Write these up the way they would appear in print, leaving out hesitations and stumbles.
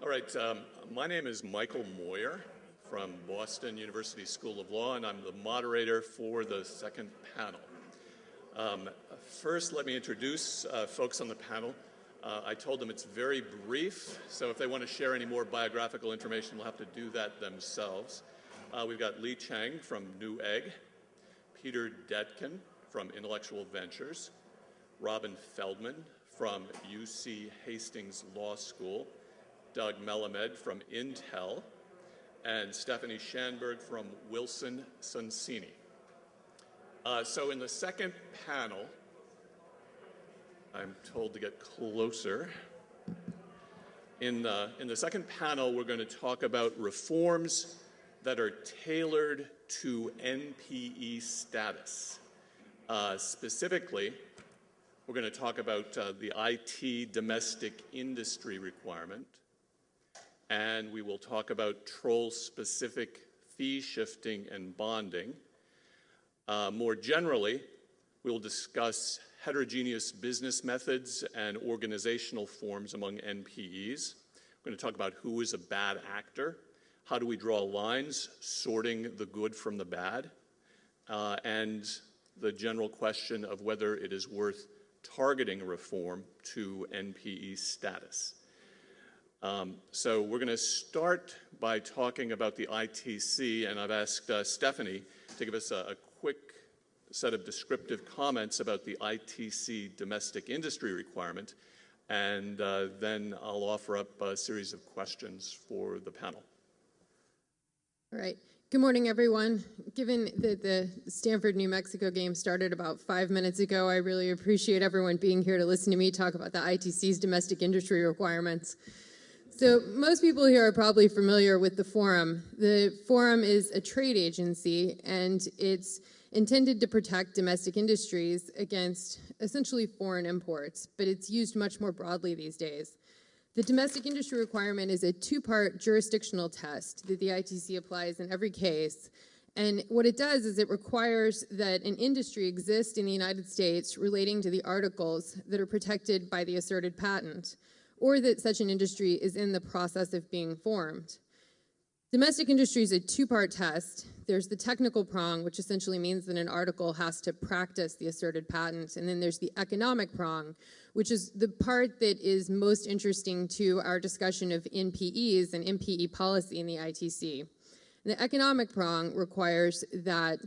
All right, my name is Michael Meurer from Boston University School of Law, and I'm the moderator for the second panel. First, let me introduce folks on the panel. I told them it's very brief, so if they want to share any more biographical information, they'll have to do that themselves. We've got Cheng from Newegg, Peter Detkin from Intellectual Ventures, Robin Feldman from UC Hastings Law School, Doug Melamed from Intel, and Stefani Shanberg from Wilson Sonisini. So in the second panel, I'm told to get closer. In the second panel, we're going to talk about reforms that are tailored to NPE status. Specifically, we're going to talk about the IT domestic industry requirement, and we will talk about troll-specific fee shifting and bonding. More generally, we will discuss heterogeneous business methods and organizational forms among NPEs. We're going to talk about who is a bad actor, how do we draw lines, sorting the good from the bad, and the general question of whether it is worth targeting reform to NPE status. So we're going to start by talking about the ITC, and I've asked Stefani to give us a quick set of descriptive comments about the ITC domestic industry requirement, and then I'll offer up a series of questions for the panel. All right. Good morning, everyone. Given that the Stanford, New Mexico game started about 5 minutes ago, I really appreciate everyone being here to listen to me talk about the ITC's domestic industry requirements. So most people here are probably familiar with the Forum. The Forum is a trade agency, and it's intended to protect domestic industries against essentially foreign imports, but it's used much more broadly these days. The domestic industry requirement is a two-part jurisdictional test that the ITC applies in every case. And what it does is it requires that an industry exist in the United States relating to the articles that are protected by the asserted patent, or that such an industry is in the process of being formed. Domestic industry is a two-part test. There's the technical prong, which essentially means that an article has to practice the asserted patent, and then there's the economic prong, which is the part that is most interesting to our discussion of NPEs and NPE policy in the ITC. The economic prong requires that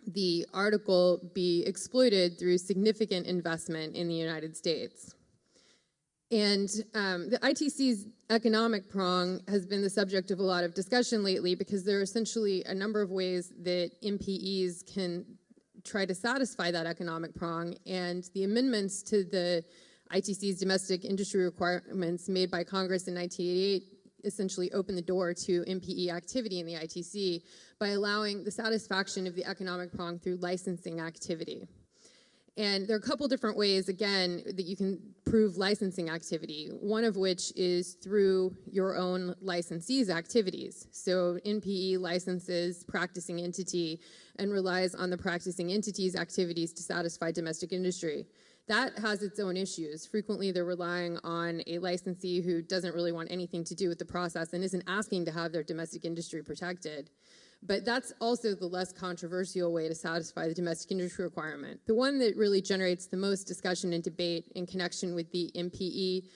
the article be exploited through significant investment in the United States. And the ITC's economic prong has been the subject of a lot of discussion lately because there are essentially a number of ways that NPEs can try to satisfy that economic prong, and the amendments to the ITC's domestic industry requirements made by Congress in 1988 essentially opened the door to NPE activity in the ITC by allowing the satisfaction of the economic prong through licensing activity. And there are a couple different ways, again, that you can prove licensing activity, one of which is through your own licensee's activities. So NPE licenses practicing entity and relies on the practicing entity's activities to satisfy domestic industry. That has its own issues. Frequently, they're relying on a licensee who doesn't really want anything to do with the process and isn't asking to have their domestic industry protected. But that's also the less controversial way to satisfy the domestic industry requirement. The one that really generates the most discussion and debate in connection with the NPE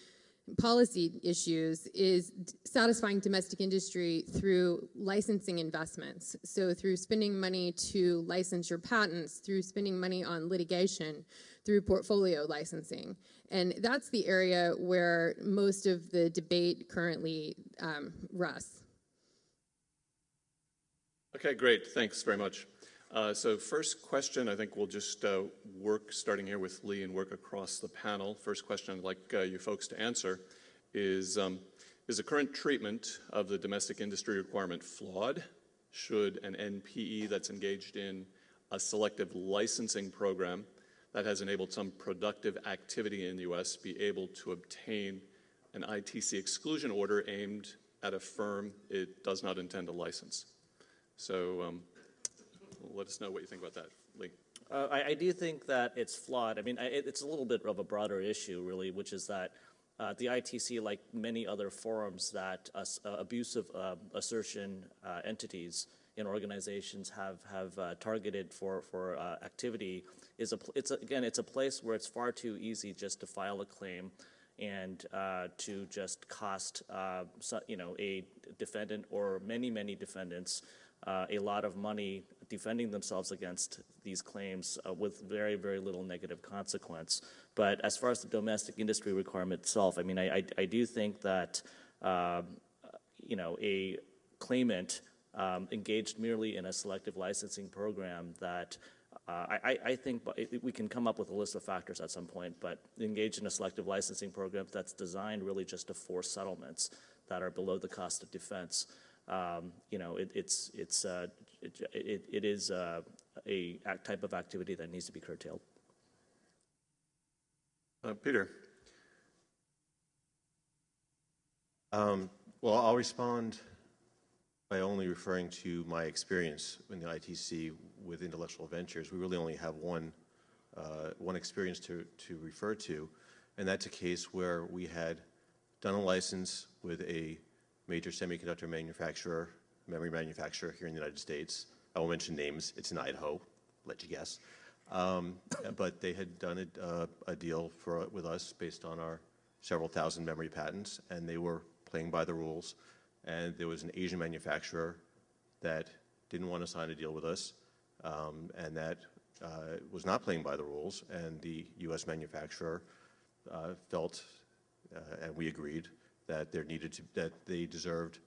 policy issues is satisfying domestic industry through licensing investments. So through spending money to license your patents, through spending money on litigation, through portfolio licensing. And that's the area where most of the debate currently rests. Okay, great. Thanks very much. So first question, I think we'll just work, starting here with Lee, and work across the panel. First question I'd like you folks to answer is the current treatment of the domestic industry requirement flawed? Should an NPE that's engaged in a selective licensing program that has enabled some productive activity in the U.S. be able to obtain an ITC exclusion order aimed at a firm it does not intend to license? So let us know what you think about that, Lee. I do think that it's flawed. I mean, it's a little bit of a broader issue, really, which is that the ITC, like many other forums that abusive assertion entities in organizations have targeted for activity, it's a place where it's far too easy just to file a claim and to just cost a defendant or many defendants a lot of money defending themselves against these claims with very little negative consequence. But as far as the domestic industry requirement itself, I mean, I do think that a claimant engaged merely in a selective licensing program that I think we can come up with a list of factors at some point, but engage in a selective licensing program that's designed really just to force settlements that are below the cost of defense. It is a type of activity that needs to be curtailed. Peter. Well, I'll respond by only referring to my experience in the ITC with intellectual ventures. We really only have one experience to refer to, and that's a case where we had done a license with a major semiconductor manufacturer, memory manufacturer here in the United States. I won't mention names. It's in Idaho. Let you guess. But they had done a deal with us based on our several thousand memory patents, and they were playing by the rules. And there was an Asian manufacturer that didn't want to sign a deal with us, and that was not playing by the rules. And the U.S. manufacturer felt, and we agreed, that they deserved,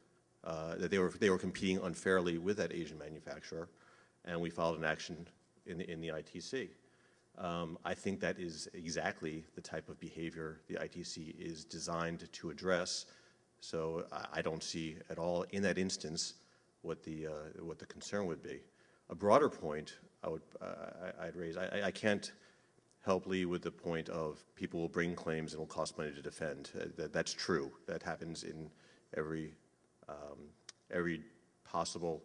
that they were competing unfairly with that Asian manufacturer, and we filed an action in the ITC. I think that is exactly the type of behavior the ITC is designed to address. So I don't see at all in that instance what the concern would be. A broader point I'd raise. I can't help lead with the point of people will bring claims and it will cost money to defend. That's true. That happens in every possible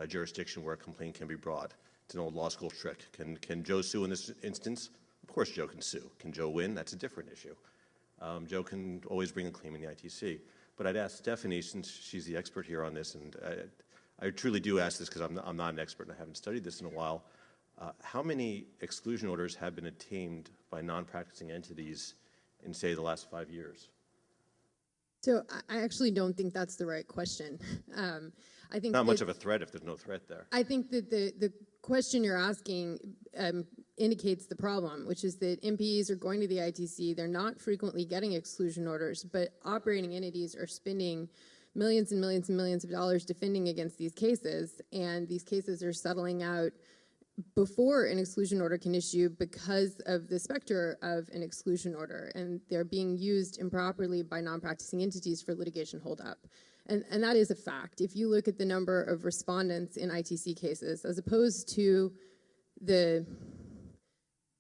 jurisdiction where a complaint can be brought. It's an old law school trick. Can Joe sue in this instance? Of course Joe can sue. Can Joe win? That's a different issue. Joe can always bring a claim in the ITC. But I'd ask Stefani, since she's the expert here on this, and I truly do ask this because I'm not an expert and I haven't studied this in a while, how many exclusion orders have been obtained by non-practicing entities in, say, the last 5 years? So I actually don't think that's the right question. I think not much of a threat if there's no threat there. I think that the question you're asking indicates the problem, which is that NPEs are going to the ITC. They're not frequently getting exclusion orders, but operating entities are spending millions and millions and millions of dollars defending against these cases, and these cases are settling out before an exclusion order can issue because of the specter of an exclusion order, and they're being used improperly by non-practicing entities for litigation holdup. And that is a fact. If you look at the number of respondents in ITC cases, as opposed to the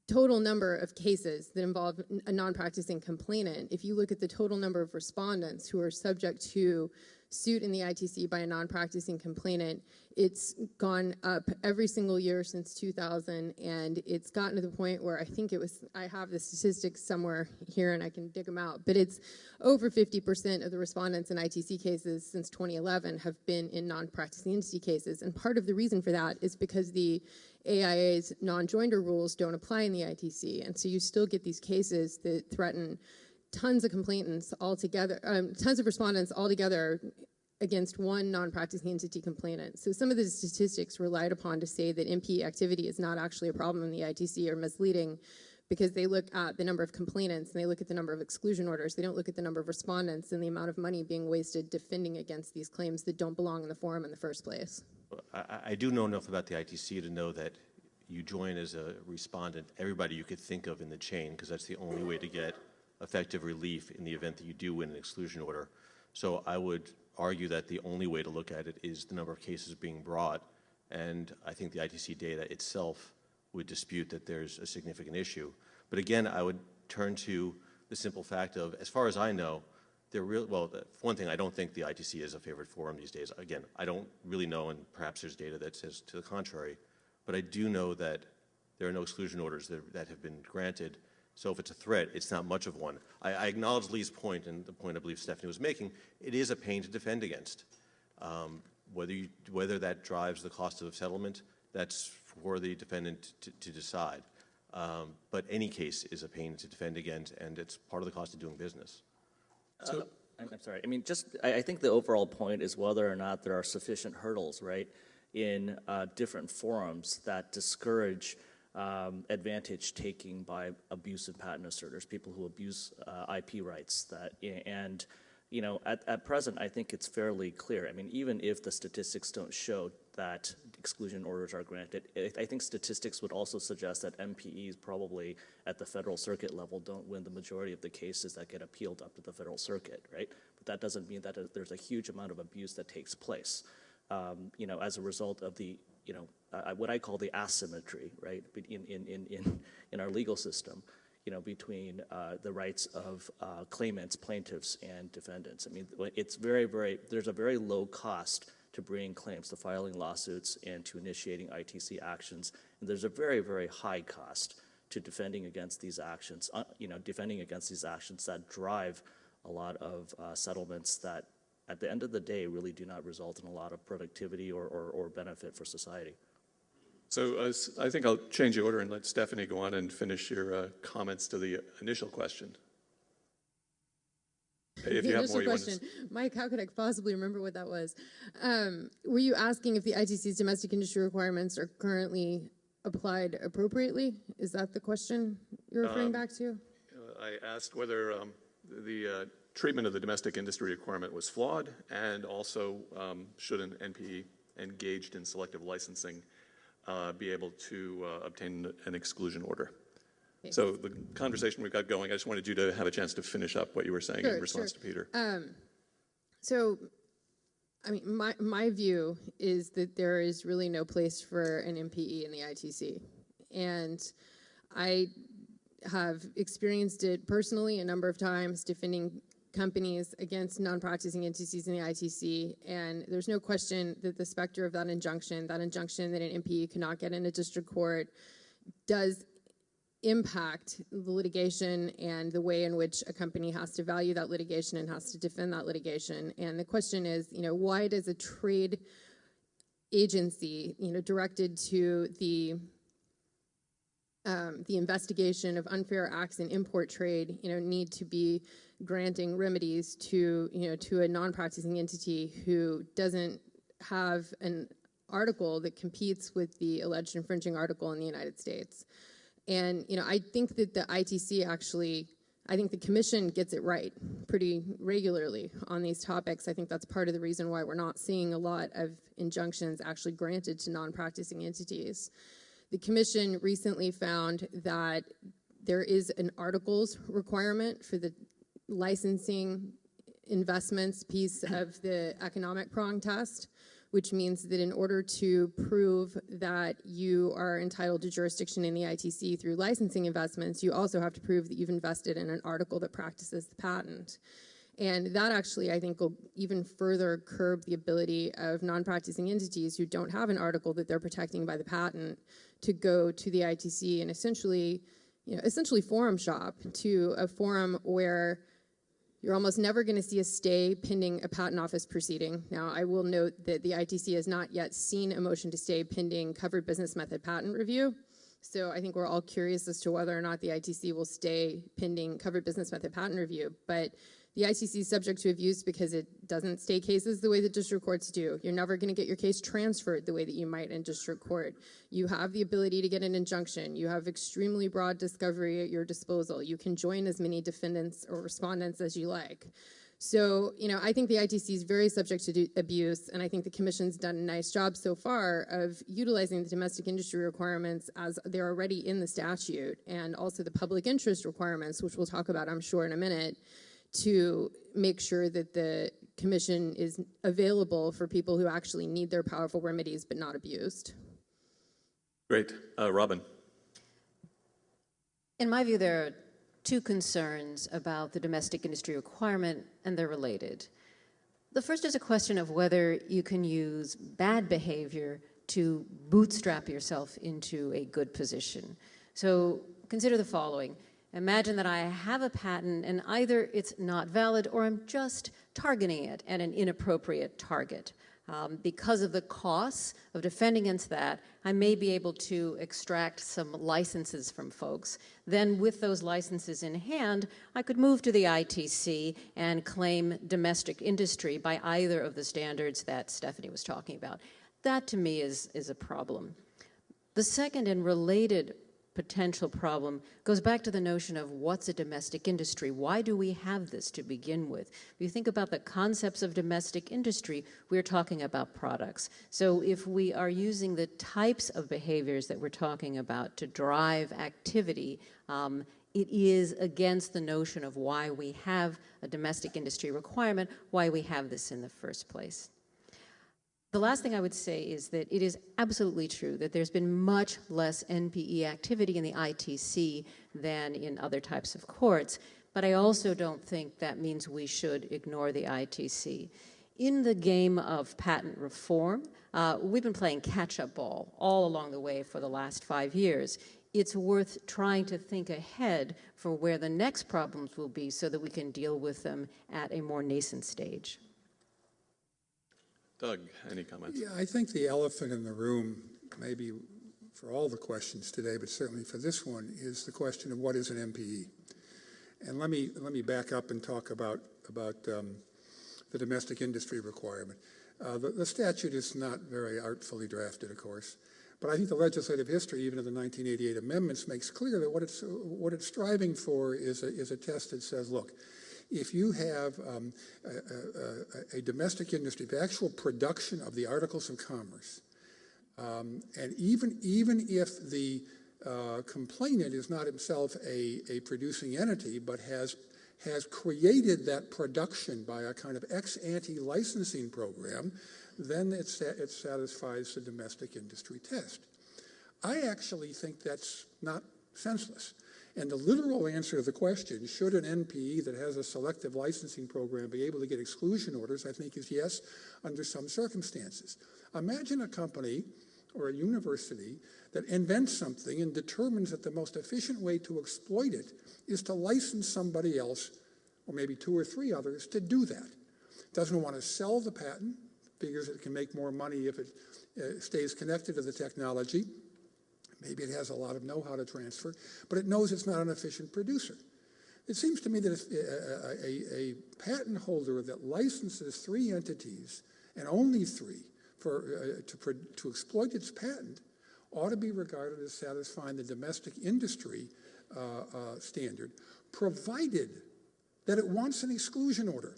total number of cases that involve a non-practicing complainant, if you look at the total number of respondents who are subject to suit in the ITC by a non-practicing complainant, it's gone up every single year since 2000, and it's gotten to the point where I have the statistics somewhere here and I can dig them out, but it's over 50% of the respondents in ITC cases since 2011 have been in non-practicing entity cases, and part of the reason for that is because the AIA's non-joinder rules don't apply in the ITC, and so you still get these cases that threaten tons of complainants altogether, tons of respondents altogether against one non-practicing entity complainant. So some of the statistics relied upon to say that NPE activity is not actually a problem in the ITC are misleading because they look at the number of complainants and they look at the number of exclusion orders. They don't look at the number of respondents and the amount of money being wasted defending against these claims that don't belong in the forum in the first place. I do know enough about the ITC to know that you join as a respondent everybody you could think of in the chain, because that's the only way to get effective relief in the event that you do win an exclusion order. So I would argue that the only way to look at it is the number of cases being brought, and I think the ITC data itself would dispute that there's a significant issue. But again, I would turn to the simple fact of, as far as I know, for one thing, I don't think the ITC is a favorite forum these days. Again, I don't really know, and perhaps there's data that says to the contrary, but I do know that there are no exclusion orders that have been granted, So if it's a threat, it's not much of one. I acknowledge Lee's point, and the point I believe Stefani was making. It is a pain to defend against. Whether that drives the cost of settlement, that's for the defendant to decide. But any case is a pain to defend against, and it's part of the cost of doing business. So, I'm sorry. I mean, I think the overall point is whether or not there are sufficient hurdles, right, in different forums that discourage advantage taking by abusive patent asserters, people who abuse IP rights. And you know, at present, I think it's fairly clear. I mean, even if the statistics don't show that exclusion orders are granted, I think statistics would also suggest that NPEs probably at the federal circuit level don't win the majority of the cases that get appealed up to the federal circuit, right? But that doesn't mean that there's a huge amount of abuse that takes place, you know, as a result of the, you know, what I call the asymmetry, right, in our legal system, you know, between the rights of claimants, plaintiffs, and defendants. I mean, it's there's a very low cost to bringing claims, to filing lawsuits, and to initiating ITC actions. And there's a very, very high cost to defending against these actions, you know, defending against these actions that drive a lot of settlements that, at the end of the day, really do not result in a lot of productivity or benefit for society. So I think I'll change the order and let Stefani go on and finish your comments to the initial question. If you have more, you want to... Mike, how could I possibly remember what that was? Were you asking if the ITC's domestic industry requirements are currently applied appropriately? Is that the question you're referring back to? I asked whether the treatment of the domestic industry requirement was flawed, and also should an NPE engaged in selective licensing be able to obtain an exclusion order. Okay. So the conversation we've got going, I just wanted you to have a chance to finish up what you were saying in response to Peter. So, I mean, my view is that there is really no place for an NPE in the ITC. And I have experienced it personally a number of times, defending companies against non-practicing entities in the ITC, and there's no question that the specter of that injunction that an NPE cannot get in a district court, does impact the litigation and the way in which a company has to value that litigation and has to defend that litigation. And the question is, you know, why does a trade agency, you know, directed to the investigation of unfair acts in import trade, you know, need to be granting remedies to, you know, to a non-practicing entity who doesn't have an article that competes with the alleged infringing article in the United States. And, you know, I think that the ITC actually, I think the Commission gets it right pretty regularly on these topics. I think that's part of the reason why we're not seeing a lot of injunctions actually granted to non-practicing entities. The Commission recently found that there is an articles requirement for the licensing investments piece of the economic prong test, which means that in order to prove that you are entitled to jurisdiction in the ITC through licensing investments, you also have to prove that you've invested in an article that practices the patent. And that actually, I think, will even further curb the ability of non-practicing entities who don't have an article that they're protecting by the patent to go to the ITC and essentially forum shop to a forum where you're almost never going to see a stay pending a patent office proceeding. Now, I will note that the ITC has not yet seen a motion to stay pending covered business method patent review. So I think we're all curious as to whether or not the ITC will stay pending covered business method patent review. But the ITC is subject to abuse because it doesn't stay cases the way that district courts do. You're never going to get your case transferred the way that you might in district court. You have the ability to get an injunction. You have extremely broad discovery at your disposal. You can join as many defendants or respondents as you like. So, you know, I think the ITC is very subject to abuse, and I think the Commission's done a nice job so far of utilizing the domestic industry requirements as they're already in the statute, and also the public interest requirements, which we'll talk about, I'm sure, in a minute, to make sure that the Commission is available for people who actually need their powerful remedies but not abused. Great. Robin. In my view, there are two concerns about the domestic industry requirement, and they're related. The first is a question of whether you can use bad behavior to bootstrap yourself into a good position. So consider the following. Imagine that I have a patent and either it's not valid or I'm just targeting it at an inappropriate target. Because of the costs of defending against that, I may be able to extract some licenses from folks. Then with those licenses in hand, I could move to the ITC and claim domestic industry by either of the standards that Stefani was talking about. That to me is a problem. The second and related potential problem goes back to the notion of what's a domestic industry. Why do we have this to begin with? If you think about the concepts of domestic industry, we're talking about products. So if we are using the types of behaviors that we're talking about to drive activity, it is against the notion of why we have a domestic industry requirement, why we have this in the first place. The last thing I would say is that it is absolutely true that there's been much less NPE activity in the ITC than in other types of courts, but I also don't think that means we should ignore the ITC. In the game of patent reform, we've been playing catch-up ball all along the way for the last 5 years. It's worth trying to think ahead for where the next problems will be so that we can deal with them at a more nascent stage. Doug, any comments? Yeah, I think the elephant in the room, maybe for all the questions today, but certainly for this one, is the question of what is an NPE. And let me back up and talk about the domestic industry requirement. The statute is not very artfully drafted, of course, but I think the legislative history, even of the 1988 amendments, makes clear that what it's striving for is a test that says, look, if you have a domestic industry, the actual production of the articles of commerce, and even if the complainant is not himself a producing entity, but has created that production by a kind of ex-ante licensing program, then it satisfies the domestic industry test. I actually think that's not senseless. And the literal answer to the question, should an NPE that has a selective licensing program be able to get exclusion orders, I think is yes, under some circumstances. Imagine a company or a university that invents something and determines that the most efficient way to exploit it is to license somebody else, or maybe 2 or 3 others, to do that. Doesn't want to sell the patent, figures it can make more money if it stays connected to the technology. Maybe it has a lot of know-how to transfer, but it knows it's not an efficient producer. It seems to me that a patent holder that licenses 3 entities, and only 3, to exploit its patent ought to be regarded as satisfying the domestic industry standard, provided that it wants an exclusion order,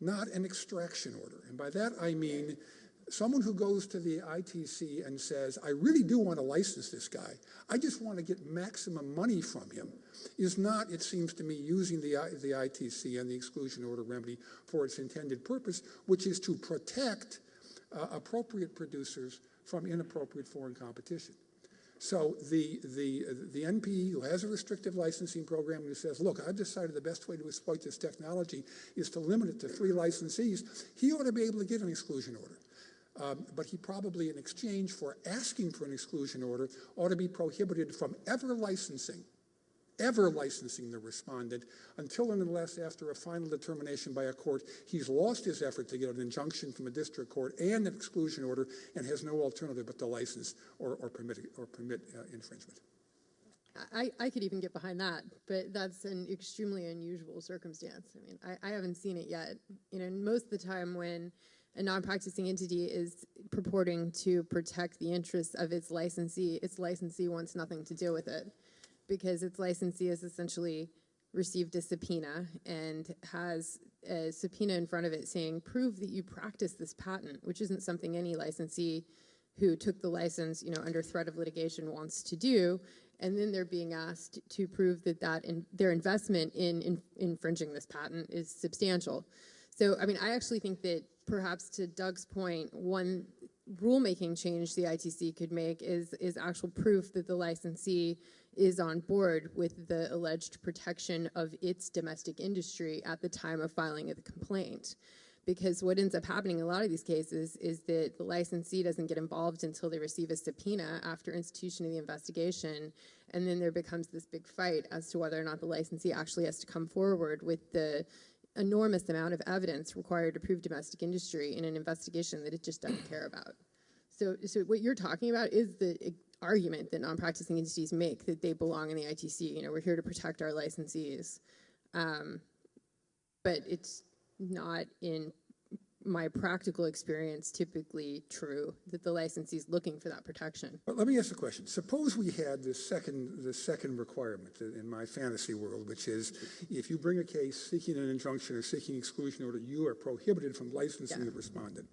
not an extraction order. And by that I mean someone who goes to the ITC and says, I really do want to license this guy, I just want to get maximum money from him, is not, it seems to me, using the ITC and the exclusion order remedy for its intended purpose, which is to protect appropriate producers from inappropriate foreign competition. So the NPE who has a restrictive licensing program who says, look, I've decided the best way to exploit this technology is to limit it to 3 licensees, he ought to be able to get an exclusion order. But he probably, in exchange for asking for an exclusion order, ought to be prohibited from ever licensing the respondent until and unless, after a final determination by a court, he's lost his effort to get an injunction from a district court and an exclusion order and has no alternative but to license or permit infringement. I could even get behind that, but that's an extremely unusual circumstance. I mean, I haven't seen it yet. Most of the time when a non-practicing entity is purporting to protect the interests of its licensee wants nothing to do with it, because its licensee has essentially received a subpoena and has a subpoena in front of it saying, prove that you practice this patent, which isn't something any licensee who took the license, under threat of litigation wants to do. And then they're being asked to prove that their investment in infringing this patent is substantial. So, I mean, I actually think that perhaps to Doug's point, one rulemaking change the ITC could make is actual proof that the licensee is on board with the alleged protection of its domestic industry at the time of filing of the complaint. because what ends up happening in a lot of these cases is that the licensee doesn't get involved until they receive a subpoena after institution of the investigation, and then there becomes this big fight as to whether or not the licensee actually has to come forward with the enormous amount of evidence required to prove domestic industry in an investigation that it just doesn't care about. So what you're talking about is the argument that non-practicing entities make, that they belong in the ITC. You know, we're here to protect our licensees. But it's not, in my practical experience, typically true that the licensee is looking for that protection. But let me ask a question. Suppose we had the second requirement in my fantasy world, which is if you bring a case seeking an injunction or seeking exclusion order, you are prohibited from licensing the respondent.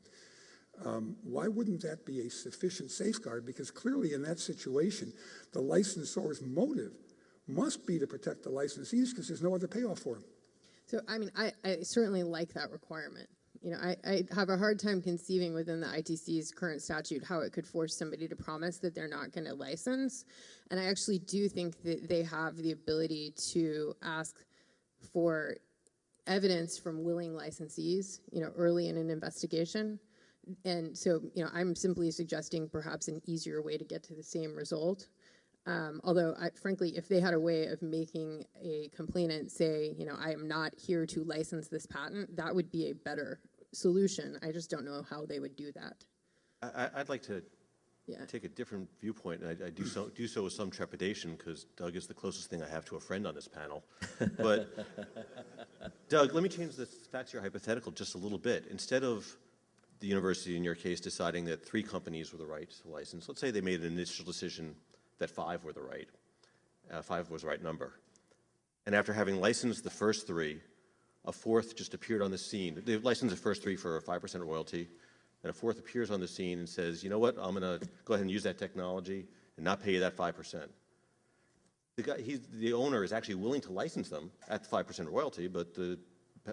Why wouldn't that be a sufficient safeguard? Because clearly in that situation, the licensor's motive must be to protect the licensees because there's no other payoff for them. So, I mean, I certainly like that requirement. You know, I have a hard time conceiving within the ITC's current statute how it could force somebody to promise that they're not going to license. And I actually do think that they have the ability to ask for evidence from willing licensees, you know, early in an investigation. And so, you know, I'm simply suggesting perhaps an easier way to get to the same result. Although, frankly, if they had a way of making a complainant say, you know, I am not here to license this patent, that would be a better solution. I just don't know how they would do that. I'd like to take a different viewpoint, and I do so with some trepidation because Doug is the closest thing I have to a friend on this panel. But, Doug, let me change the facts of your hypothetical just a little bit. Instead of the university, in your case, deciding that 3 companies were the right to license, let's say they made an initial decision that 5 were the right, 5 was the right number. And after having licensed the first 3, a 4th just appeared on the scene. They licensed the first 3 for a 5% royalty, and a 4th appears on the scene and says, you know what, I'm going to go ahead and use that technology and not pay you that 5%. The owner is actually willing to license them at the 5% royalty, but the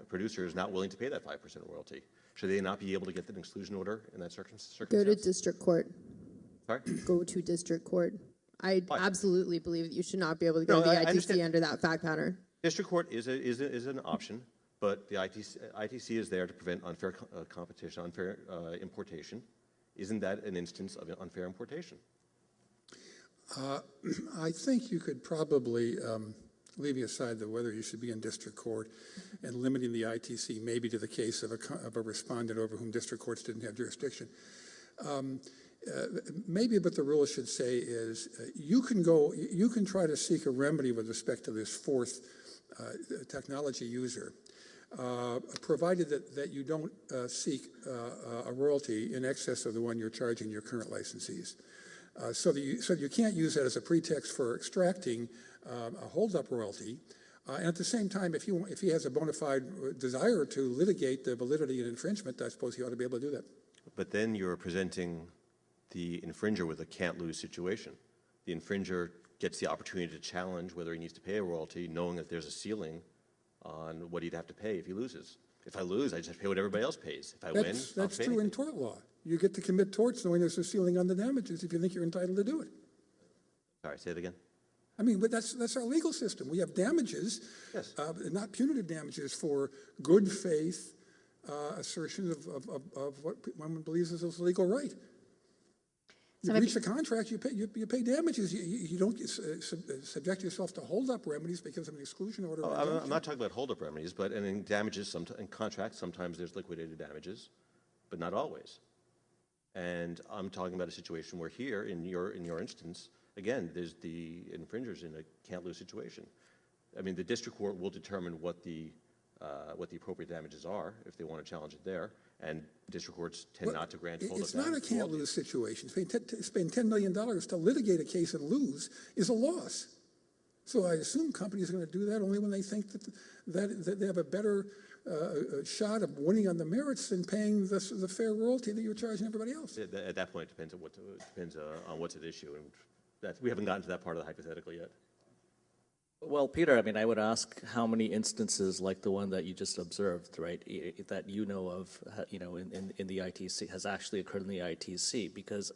producer is not willing to pay that 5% royalty. Should they not be able to get an exclusion order in that circumstance? Go to district court. Sorry? Go to district court. I absolutely believe that you should not be able to go to the ITC under that fact pattern. District court is an option, but the ITC is there to prevent unfair competition, unfair importation. Isn't that an instance of unfair importation? I think you could probably, leaving aside whether you should be in district court and limiting the ITC maybe to the case of a respondent over whom district courts didn't have jurisdiction. Maybe what the rule should say is you can try to seek a remedy with respect to this 4th technology user, provided that you don't seek a royalty in excess of the one you're charging your current licensees. So you can't use that as a pretext for extracting a hold-up royalty. And at the same time, if he has a bona fide desire to litigate the validity and infringement, I suppose he ought to be able to do that. But then you're presenting the infringer with a can't-lose situation. The infringer gets the opportunity to challenge whether he needs to pay a royalty, knowing that there's a ceiling on what he'd have to pay if he loses. If I lose, I just pay what everybody else pays. If I win, that's I'll pay true in anything. tort law. You get to commit torts knowing there's a ceiling on the damages if you think you're entitled to do it. Sorry, say it again. I mean, but that's our legal system. We have damages, Yes. not punitive damages, for good faith assertion of what one believes is a legal right. You breach a contract, you pay damages. You don't subject yourself to hold-up remedies because of an exclusion order. I'm not talking about hold-up remedies, but in damages, in contracts, sometimes there's liquidated damages, but not always. And I'm talking about a situation where here, in your instance, again, there's the infringer's in a can't-lose situation. I mean, the district court will determine what the appropriate damages are if they want to challenge it there, and district courts tend not to grant hold-up damages. It's not a can't-lose situation. Spend $10 million to litigate a case and lose is a loss. So I assume companies are going to do that only when they think that they have a better shot of winning on the merits than paying the fair royalty that you're charging everybody else. At that point, it depends on what's at issue, and we haven't gotten to that part of the hypothetical yet. Well, Peter, I mean, I would ask how many instances like the one that you just observed, right, that you know of, in the ITC, has actually occurred in the ITC, because,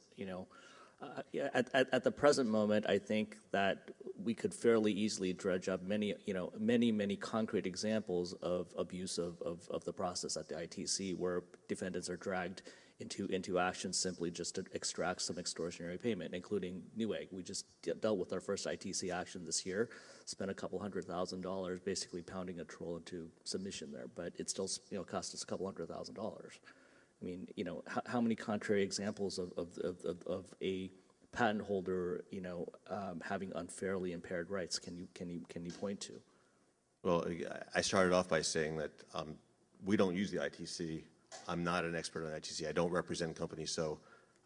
Yeah, at the present moment, I think that we could fairly easily dredge up many concrete examples of abuse of the process at the ITC, where defendants are dragged into action simply just to extract some extortionary payment, including Newegg. We just dealt with our first ITC action this year, spent a couple $100,000 basically pounding a troll into submission there, but it still cost us a couple $100,000. I mean, how many contrary examples of a patent holder, having unfairly impaired rights can you point to? Well, I started off by saying that we don't use the ITC. I'm not an expert on ITC. I don't represent companies, so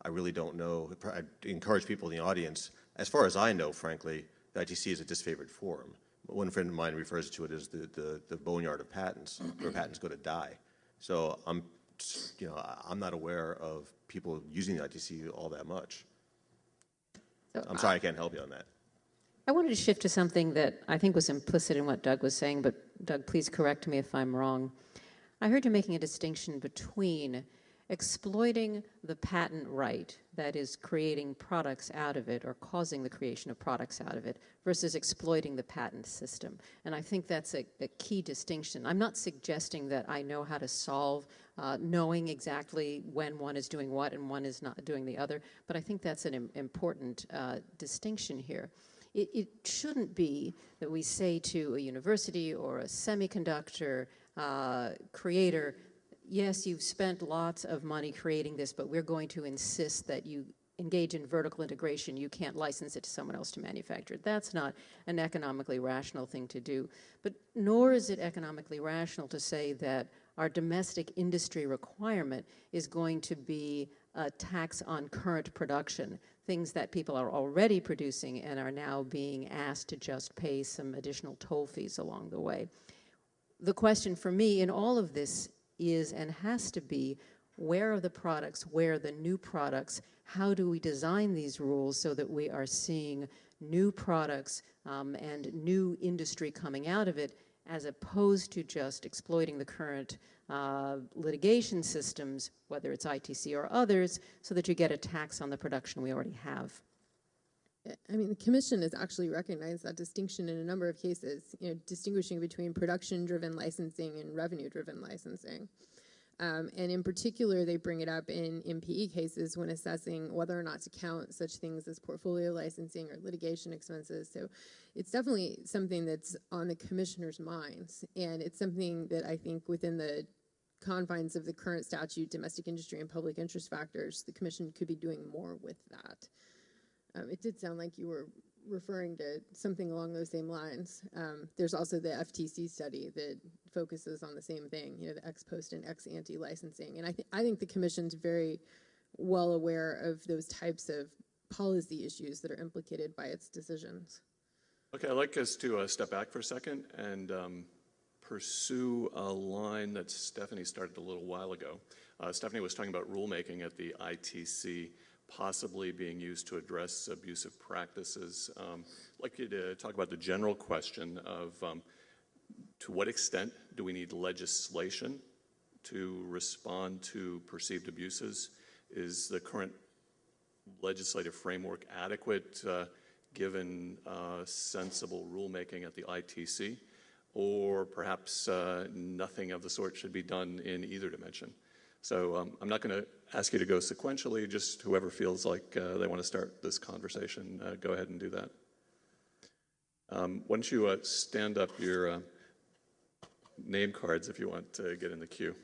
I really don't know. I encourage people in the audience. As far as I know, frankly, the ITC is a disfavored forum. One friend of mine refers to it as the boneyard of patents, where patents go to die. So I'm not aware of people using the ITC all that much. I'm sorry I can't help you on that. I wanted to shift to something that I think was implicit in what Doug was saying, but Doug, please correct me if I'm wrong. I heard you making a distinction between exploiting the patent right, that is creating products out of it or causing the creation of products out of it, versus exploiting the patent system. And I think that's a key distinction. I'm not suggesting that I know how to solve knowing exactly when one is doing what and one is not doing the other, but I think that's an important distinction here. It shouldn't be that we say to a university or a semiconductor creator, yes, you've spent lots of money creating this, but we're going to insist that you engage in vertical integration. You can't license it to someone else to manufacture it. That's not an economically rational thing to do. But nor is it economically rational to say that our domestic industry requirement is going to be a tax on current production, things that people are already producing and are now being asked to just pay some additional toll fees along the way. The question for me in all of this is and has to be, where are the products, where are the new products, how do we design these rules so that we are seeing new products and new industry coming out of it, as opposed to just exploiting the current litigation systems, whether it's ITC or others, so that you get a tax on the production we already have. I mean, the Commission has actually recognized that distinction in a number of cases, distinguishing between production-driven licensing and revenue-driven licensing. And in particular, they bring it up in NPE cases when assessing whether or not to count such things as portfolio licensing or litigation expenses. So it's definitely something that's on the Commissioner's minds, and it's something that I think within the confines of the current statute, domestic industry and public interest factors, the Commission could be doing more with that. It did sound like you were referring to something along those same lines. There's also the FTC study that focuses on the same thing, the ex post and ex ante licensing. And I think the Commission's very well aware of those types of policy issues that are implicated by its decisions. Okay, I'd like us to step back for a second and pursue a line that Stefani started a little while ago. Stefani was talking about rulemaking at the ITC possibly being used to address abusive practices. I'd like you to talk about the general question of to what extent do we need legislation to respond to perceived abuses? Is the current legislative framework adequate given sensible rulemaking at the ITC? Or perhaps nothing of the sort should be done in either dimension? So I'm not going to ask you to go sequentially, just whoever feels like they want to start this conversation, go ahead and do that. Why don't you stand up your name cards if you want to get in the queue.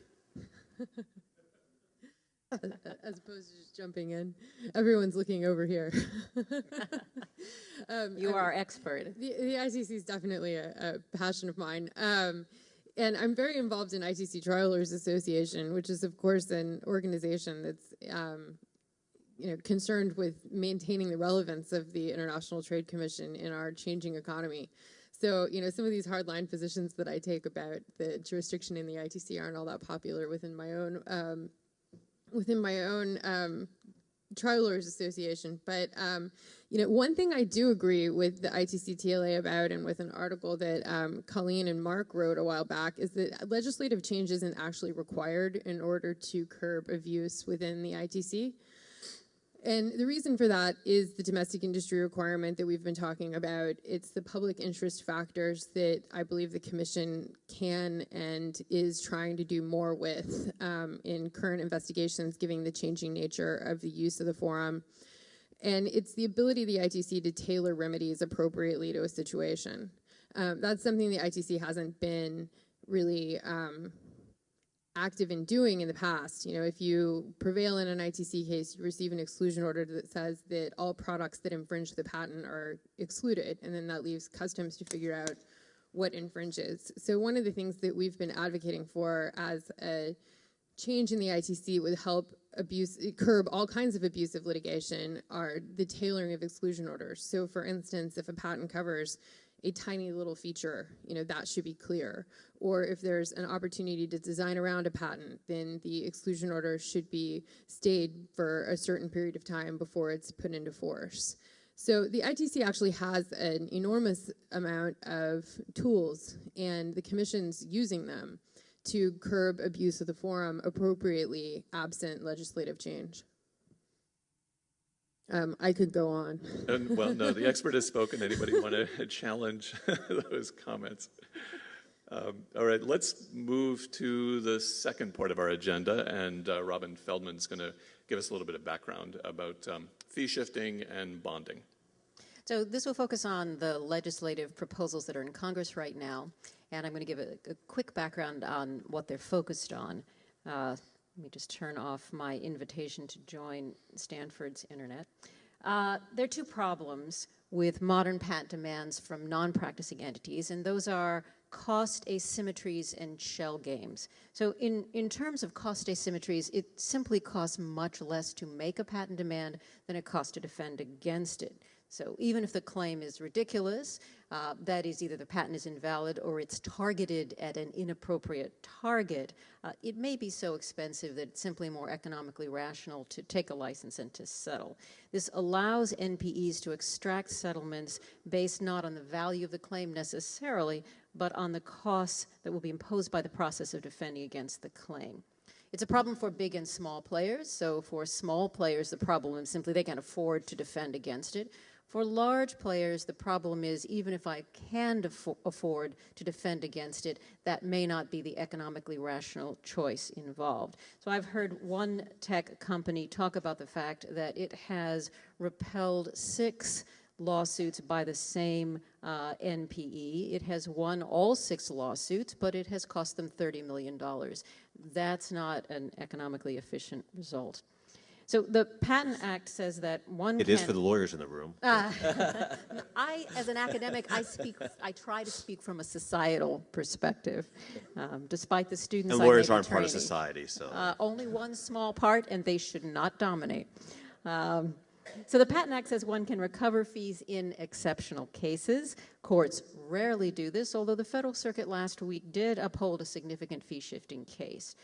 As opposed to just jumping in. Everyone's looking over here. You are our expert. The ITC is definitely a passion of mine. And I'm very involved in ITC Trialers Association, which is, of course, an organization that's concerned with maintaining the relevance of the International Trade Commission in our changing economy. So, some of these hardline positions that I take about the jurisdiction in the ITC aren't all that popular within my own Trialers Association. But, one thing I do agree with the ITC TLA about, and with an article that Colleen and Mark wrote a while back, is that legislative change isn't actually required in order to curb abuse within the ITC. And the reason for that is the domestic industry requirement that we've been talking about. It's the public interest factors that I believe the Commission can and is trying to do more with in current investigations, given the changing nature of the use of the forum. And it's the ability of the ITC to tailor remedies appropriately to a situation. That's something the ITC hasn't been really active in doing in the past. You know, if you prevail in an ITC case, you receive an exclusion order that says that all products that infringe the patent are excluded, and then that leaves customs to figure out what infringes. So one of the things that we've been advocating for as a change in the ITC would help curb all kinds of abusive litigation are the tailoring of exclusion orders. So for instance, if a patent covers a tiny little feature, you know, that should be clear. Or if there's an opportunity to design around a patent, then the exclusion order should be stayed for a certain period of time before it's put into force. So the ITC actually has an enormous amount of tools, and the Commission's using them to curb abuse of the forum appropriately absent legislative change. I could go on. Well, no, the expert has spoken. Anybody want to challenge those comments? All right, let's move to the second part of our agenda, and Robin Feldman's going to give us a little bit of background about fee shifting and bonding. So this will focus on the legislative proposals that are in Congress right now, and I'm going to give a quick background on what they're focused on. Let me just turn off my invitation to join Stanford's internet. There are two problems with modern patent demands from non-practicing entities, and those are cost asymmetries and shell games. So in terms of cost asymmetries, it simply costs much less to make a patent demand than it costs to defend against it. So even if the claim is ridiculous, that is either the patent is invalid or it's targeted at an inappropriate target, it may be so expensive that it's simply more economically rational to take a license and to settle. This allows NPEs to extract settlements based not on the value of the claim necessarily, but on the costs that will be imposed by the process of defending against the claim. It's a problem for big and small players. So for small players, the problem is simply they can't afford to defend against it. For large players, the problem is even if I can afford to defend against it, that may not be the economically rational choice involved. So I've heard one tech company talk about the fact that it has repelled 6 lawsuits by the same NPE. It has won all 6 lawsuits, but it has cost them $30 million. That's not an economically efficient result. So the Patent Act says that one It is for the lawyers in the room. I, as an academic, I try to speak from a societal perspective, despite the students And I may lawyers be aren't part of training. society, so. Only one small part, and they should not dominate. So the Patent Act says one can recover fees in exceptional cases. Courts rarely do this, although the Federal Circuit last week did uphold a significant fee-shifting case.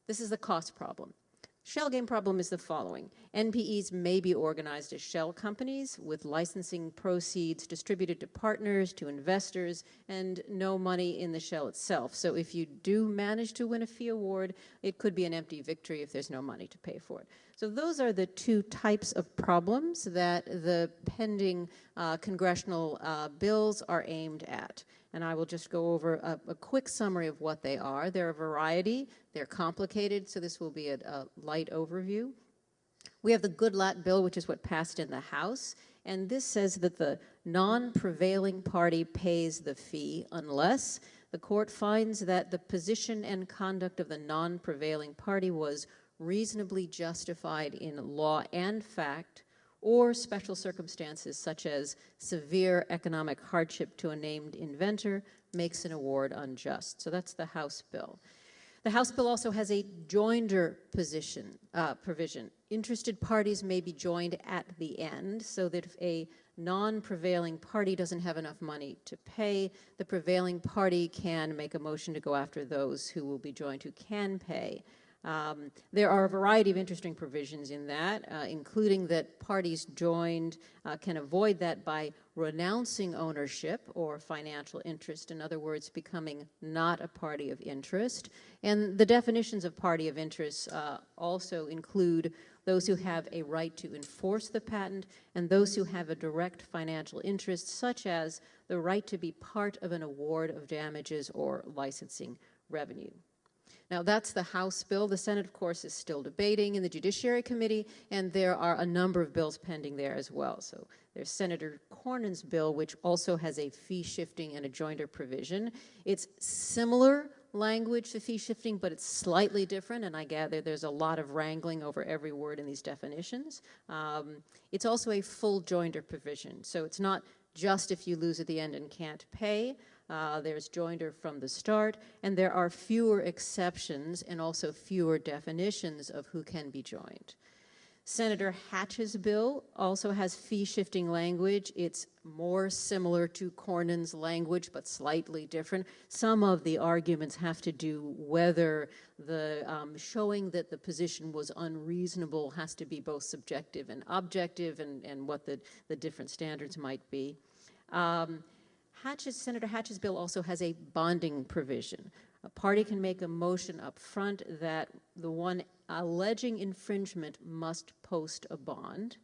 This is the cost problem. Shell game problem is the following. NPEs may be organized as shell companies with licensing proceeds distributed to partners, to investors, and no money in the shell itself. So if you do manage to win a fee award, it could be an empty victory if there's no money to pay for it. So those are the two types of problems that the pending congressional bills are aimed at. And I will just go over a quick summary of what they are. They're a variety. They're complicated, so this will be a light overview. We have the Goodlatte bill, which is what passed in the House, and this says that the non-prevailing party pays the fee unless the court finds that the position and conduct of the non-prevailing party was reasonably justified in law and fact, or special circumstances such as severe economic hardship to a named inventor makes an award unjust. So that's the House bill. The House bill also has a joinder provision. Interested parties may be joined at the end so that if a non-prevailing party doesn't have enough money to pay, the prevailing party can make a motion to go after those who will be joined who can pay. There are a variety of interesting provisions in that, including that parties joined can avoid that by renouncing ownership or financial interest, in other words, becoming not a party of interest. And the definitions of party of interest also include those who have a right to enforce the patent, and those who have a direct financial interest, such as the right to be part of an award of damages or licensing revenue. Now, that's the House bill. The Senate, of course, is still debating in the Judiciary Committee, and there are a number of bills pending there as well. So there's Senator Cornyn's bill, which also has a fee shifting and a joinder provision. It's similar language to fee shifting, but it's slightly different, and I gather there's a lot of wrangling over every word in these definitions. It's also a full joinder provision, so it's not just if you lose at the end and can't pay. There's joinder from the start, and there are fewer exceptions and also fewer definitions of who can be joined. Senator Hatch's bill also has fee-shifting language. It's more similar to Cornyn's language, but slightly different. Some of the arguments have to do whether the showing that the position was unreasonable has to be both subjective and objective, and what the different standards might be. Senator Hatch's bill also has a bonding provision. A party can make a motion up front that the one alleging infringement must post a bond.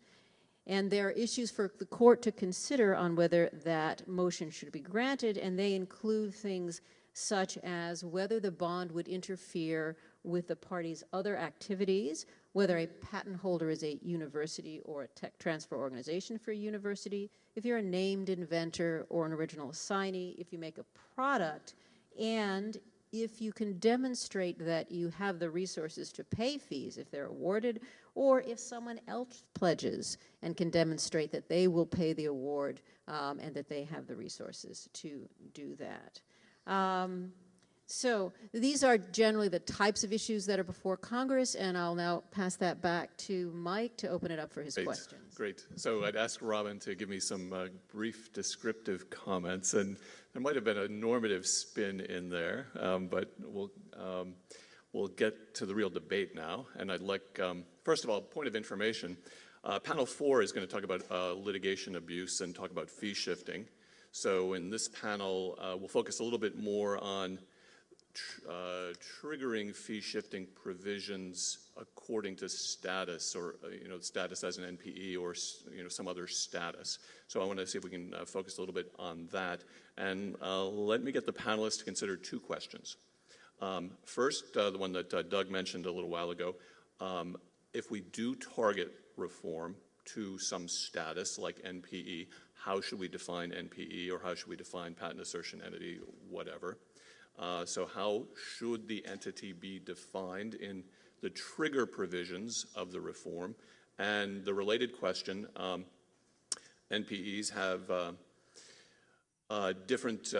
And there are issues for the court to consider on whether that motion should be granted, and they include things such as whether the bond would interfere with the party's other activities, whether a patent holder is a university or a tech transfer organization for a university, if you're a named inventor or an original assignee, if you make a product, and if you can demonstrate that you have the resources to pay fees if they're awarded, or if someone else pledges and can demonstrate that they will pay the award and that they have the resources to do that. So these are generally the types of issues that are before Congress, and I'll now pass that back to Mike to open it up for his questions. Great. So I'd ask Robin to give me some brief descriptive comments, and there might have been a normative spin in there, but we'll get to the real debate now. And I'd like, first of all, point of information. Panel 4 is going to talk about litigation abuse and talk about fee shifting. So in this panel, we'll focus a little bit more on triggering fee shifting provisions according to status, or status as an NPE, or some other status. So I want to see if we can focus a little bit on that, and let me get the panelists to consider two questions. First, the one that Doug mentioned a little while ago. If we do target reform to some status like NPE, how should we define NPE, or how should we define patent assertion entity, whatever? So how should the entity be defined in the trigger provisions of the reform? And the related question, NPEs have different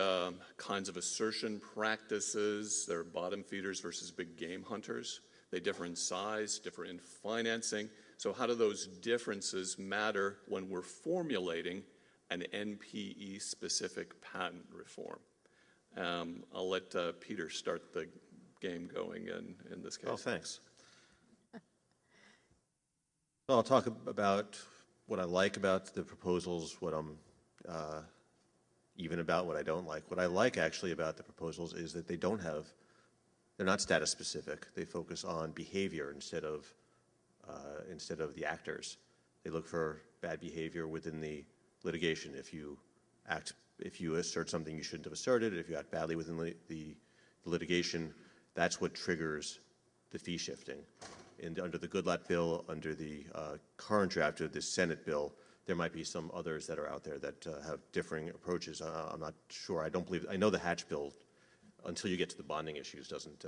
kinds of assertion practices. They're bottom feeders versus big game hunters. They differ in size, differ in financing. So how do those differences matter when we're formulating an NPE-specific patent reform? I'll let Peter start the game going in this case. Oh, thanks. Well, I'll talk about what I like about the proposals, what I'm even about what I don't like. What I like actually about the proposals is that they're not status specific. They focus on behavior instead of the actors. They look for bad behavior within the litigation. If you assert something you shouldn't have asserted, if you act badly within the litigation, that's what triggers the fee shifting. And under the Goodrich bill, under the current draft of the Senate bill, there might be some others that are out there that have differing approaches. I'm not sure. I know the Hatch bill, until you get to the bonding issues, doesn't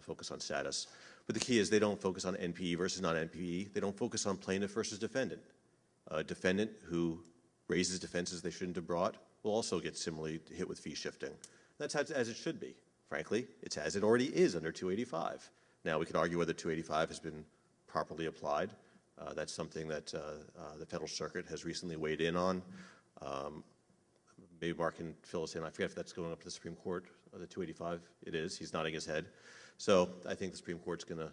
focus on status. But the key is they don't focus on NPE versus non-NPE. They don't focus on plaintiff versus defendant. A defendant who raises defenses they shouldn't have brought will also get similarly hit with fee shifting. That's as it should be. Frankly, it's as it already is under 285. Now, we can argue whether 285 has been properly applied. That's something that the Federal Circuit has recently weighed in on. Maybe Mark can fill us in. I forget if that's going up to the Supreme Court, the 285. It is. He's nodding his head. So I think the Supreme Court's going to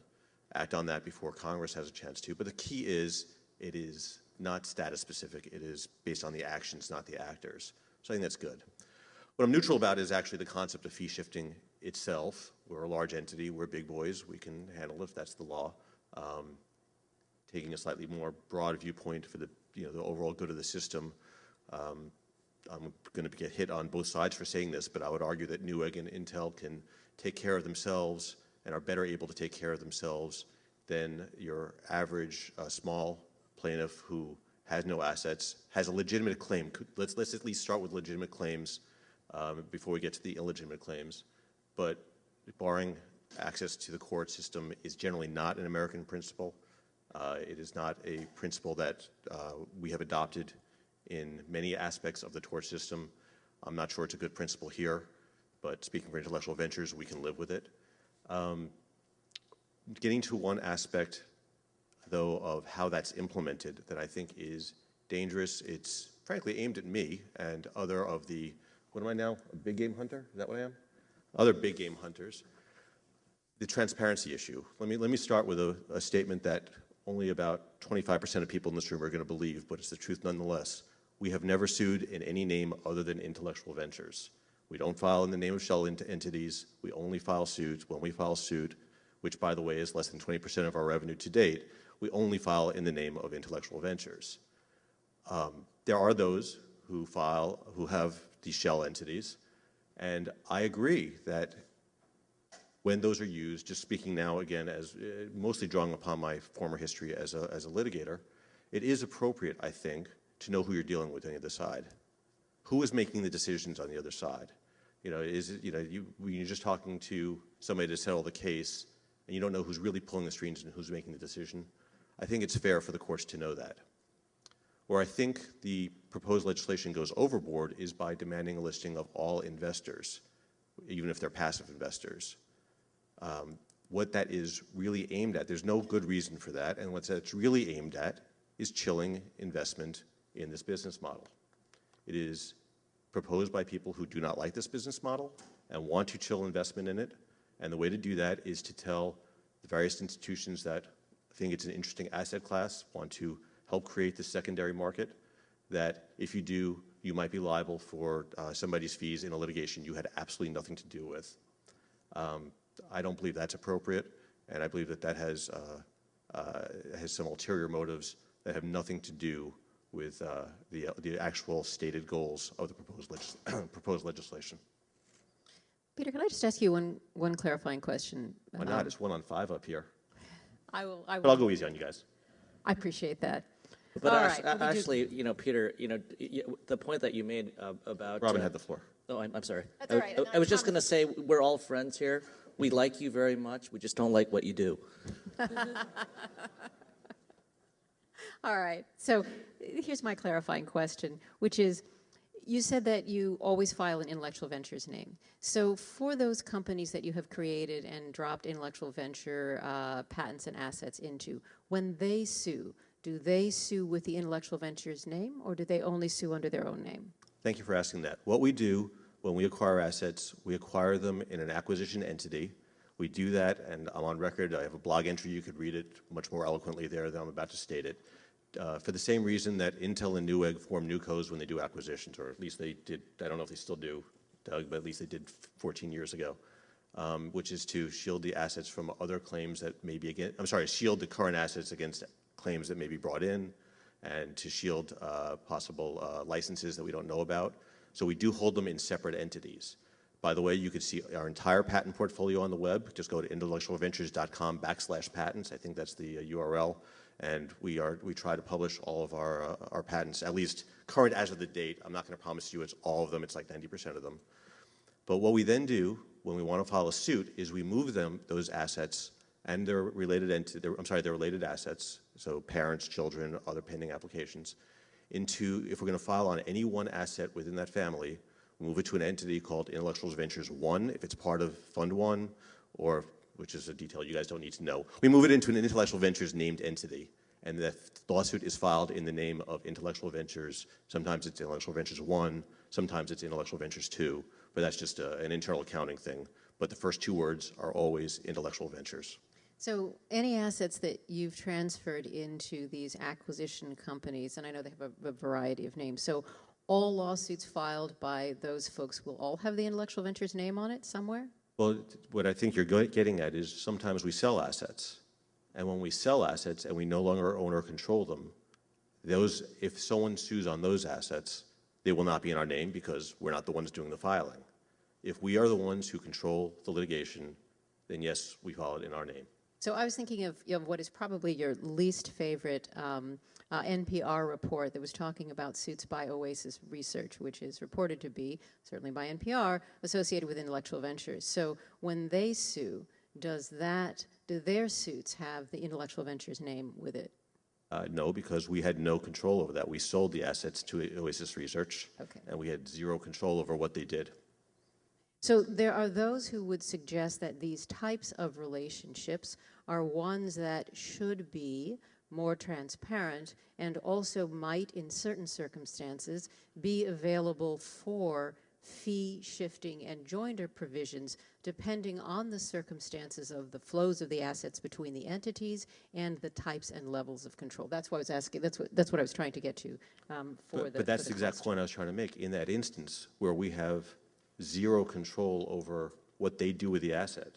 act on that before Congress has a chance to. But the key is it is not status specific. It is based on the actions, not the actors. So I think that's good. What I'm neutral about is actually the concept of fee shifting itself. We're a large entity. We're big boys. We can handle it if that's the law. taking a slightly more broad viewpoint for the overall good of the system. I'm going to get hit on both sides for saying this, but I would argue that Newegg and Intel can take care of themselves and are better able to take care of themselves than your average small plaintiff who has no assets, has a legitimate claim. Let's at least start with legitimate claims before we get to the illegitimate claims. But barring access to the court system is generally not an American principle. It is not a principle that we have adopted in many aspects of the tort system. I'm not sure it's a good principle here, but speaking for intellectual ventures, we can live with it. Getting to one aspect, though, of how that's implemented that I think is dangerous. It's frankly aimed at me and other of the, what am I now, a big game hunter? Is that what I am? Other big game hunters. The transparency issue. Let me start with a statement that only about 25% of people in this room are going to believe, but it's the truth nonetheless. We have never sued in any name other than intellectual ventures. We don't file in the name of shell entities. We only file suits. When we file suit, which by the way is less than 20% of our revenue to date, we only file in the name of intellectual ventures. There are those who have these shell entities, and I agree that when those are used, just speaking now again as mostly drawing upon my former history as a litigator, it is appropriate, I think, to know who you're dealing with on the other side. Who is making the decisions on the other side? When you're just talking to somebody to settle the case and you don't know who's really pulling the strings and who's making the decision, I think it's fair for the courts to know that. Where I think the proposed legislation goes overboard is by demanding a listing of all investors, even if they're passive investors. What that is really aimed at, there's no good reason for that, and what that's really aimed at is chilling investment in this business model. It is proposed by people who do not like this business model and want to chill investment in it, and the way to do that is to tell the various institutions that think it's an interesting asset class, want to help create the secondary market, that if you do, you might be liable for somebody's fees in a litigation you had absolutely nothing to do with. I don't believe that's appropriate, and I believe that has some ulterior motives that have nothing to do with the actual stated goals of the proposed legislation. Peter, can I just ask you one clarifying question? Why not? It's 1 on 5 up here. I will. But I'll go easy on you guys. I appreciate that. But all right. actually, Peter, the point that you made about Robin had the floor. Oh, I'm sorry. That's all right. I was just going to say we're all friends here. We like you very much. We just don't like what you do. All right. So here's my clarifying question, which is, you said that you always file an intellectual ventures name. So for those companies that you have created and dropped intellectual venture patents and assets into, when they sue, do they sue with the intellectual ventures name, or do they only sue under their own name? Thank you for asking that. What we do when we acquire assets, we acquire them in an acquisition entity. We do that, and I'm on record. I have a blog entry. You could read it much more eloquently there than I'm about to state it. For the same reason that Intel and Newegg form newcos when they do acquisitions, or at least they did. I don't know if they still do, Doug, but at least they did 14 years ago, which is to shield the assets from other claims that may be against. I'm sorry, shield the current assets against claims that may be brought in, and to shield possible licenses that we don't know about. So we do hold them in separate entities. By the way, you can see our entire patent portfolio on the web. Just go to intellectualventures.com/patents. I think that's the URL. And we try to publish all of our patents, at least current as of the date. I'm not going to promise you it's all of them. It's like 90% of them. But what we then do when we want to file a suit is we move those assets and their related assets, so parents, children, other pending applications, into, if we're going to file on any one asset within that family, we move it to an entity called Intellectual Ventures 1, if it's part of Fund 1, or, which is a detail you guys don't need to know. We move it into an Intellectual Ventures named entity, and the lawsuit is filed in the name of Intellectual Ventures. Sometimes it's Intellectual Ventures 1, sometimes it's Intellectual Ventures 2, but that's just an internal accounting thing. But the first two words are always Intellectual Ventures. So any assets that you've transferred into these acquisition companies, and I know they have a variety of names, so all lawsuits filed by those folks will all have the Intellectual Ventures name on it somewhere? Well, what I think you're getting at is sometimes we sell assets. And when we sell assets and we no longer own or control them, those, if someone sues on those assets, they will not be in our name because we're not the ones doing the filing. If we are the ones who control the litigation, then yes, we file it in our name. So I was thinking of what is probably your least favorite NPR report that was talking about suits by Oasis Research, which is reported to be, certainly by NPR, associated with intellectual ventures. So when they sue, do their suits have the intellectual ventures name with it? No, because we had no control over that. We sold the assets to Oasis Research, Okay. and we had zero control over what they did. So there are those who would suggest that these types of relationships are ones that should be more transparent and also might, in certain circumstances, be available for fee shifting and joinder provisions depending on the circumstances of the flows of the assets between the entities and the types and levels of control. That's what I was asking. That's what I was trying to get to But that's the exact point I was trying to make. In that instance where we have zero control over what they do with the asset,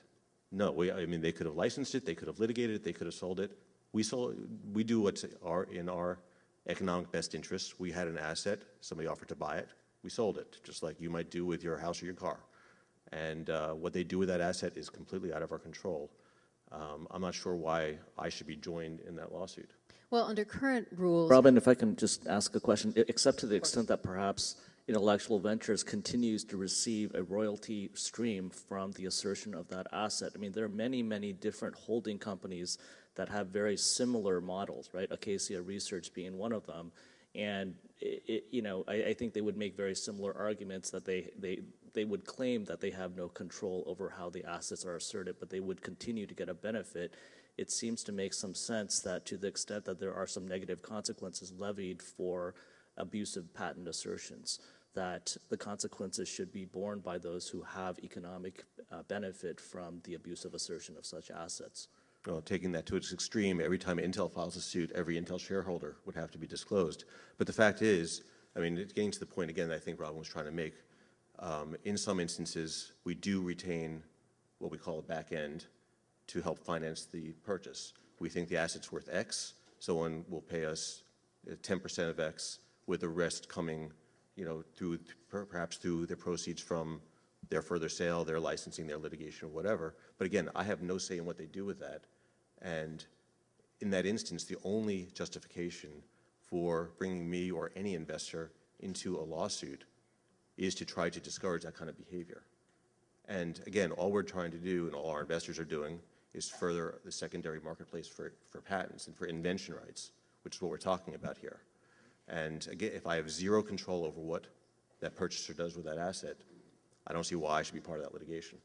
no, I mean, they could have licensed it, they could have litigated it, they could have sold it. We do what's in our economic best interest. We had an asset, somebody offered to buy it, we sold it, just like you might do with your house or your car. And what they do with that asset is completely out of our control. I'm not sure why I should be joined in that lawsuit. Well, under current rules... Robin, if I can just ask a question, except to the extent that perhaps intellectual ventures continues to receive a royalty stream from the assertion of that asset. I mean, there are many, many different holding companies that have very similar models, right? Acacia Research being one of them. And, I think they would make very similar arguments that they would claim that they have no control over how the assets are asserted, but they would continue to get a benefit. It seems to make some sense that to the extent that there are some negative consequences levied for abusive patent assertions, that the consequences should be borne by those who have economic benefit from the abusive assertion of such assets. Well, taking that to its extreme, every time Intel files a suit, every Intel shareholder would have to be disclosed. But the fact is, I mean, it's getting to the point again that I think Robin was trying to make. In some instances, we do retain what we call a back end to help finance the purchase. We think the asset's worth X, someone will pay us 10% of X, with the rest coming, through perhaps through the proceeds from their further sale, their licensing, their litigation, or whatever. But again, I have no say in what they do with that. And in that instance, the only justification for bringing me or any investor into a lawsuit is to try to discourage that kind of behavior. And again, all we're trying to do, and all our investors are doing, is further the secondary marketplace for patents and for invention rights, which is what we're talking about here. And again, if I have zero control over what that purchaser does with that asset, I don't see why I should be part of that litigation.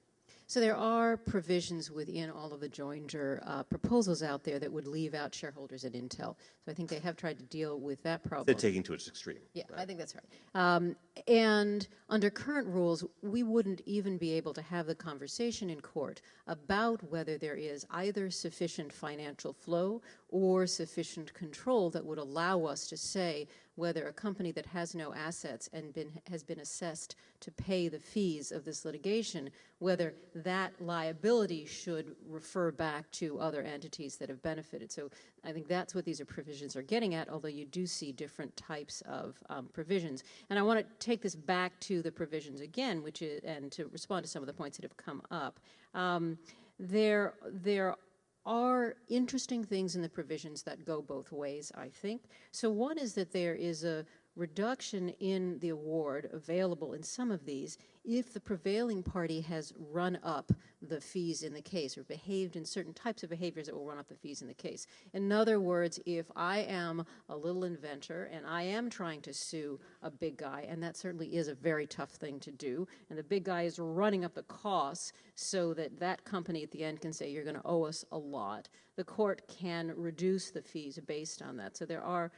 So there are provisions within all of the joinder proposals out there that would leave out shareholders at Intel. So I think they have tried to deal with that problem. They're taking to its extreme. Yeah, right? I think that's right. And under current rules, we wouldn't even be able to have the conversation in court about whether there is either sufficient financial flow or sufficient control that would allow us to say whether a company that has no assets and has been assessed to pay the fees of this litigation, whether that liability should refer back to other entities that have benefited. So I think that's what these provisions are getting at, although you do see different types of provisions. And I want to take this back to the provisions again, which is, and to respond to some of the points that have come up. There are interesting things in the provisions that go both ways, I think. So one is that there is a reduction in the award available in some of these if the prevailing party has run up the fees in the case or behaved in certain types of behaviors that will run up the fees in the case. In other words, if I am a little inventor and I am trying to sue a big guy, and that certainly is a very tough thing to do, and the big guy is running up the costs so that that company at the end can say, you're going to owe us a lot, the court can reduce the fees based on that. So there are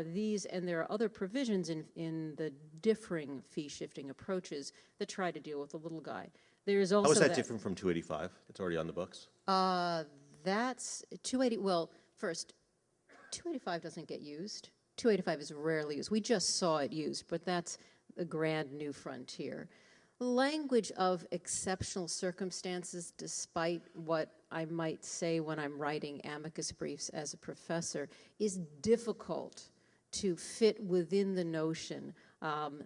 these, and there are other provisions in the differing fee-shifting approaches that try to deal with the little guy. There is also How is that different from 285? It's already on the books. That's 280. Well, first, 285 doesn't get used. 285 is rarely used. We just saw it used, but that's a grand new frontier. language of exceptional circumstances, despite what I might say when I'm writing amicus briefs as a professor, is difficult to fit within the notion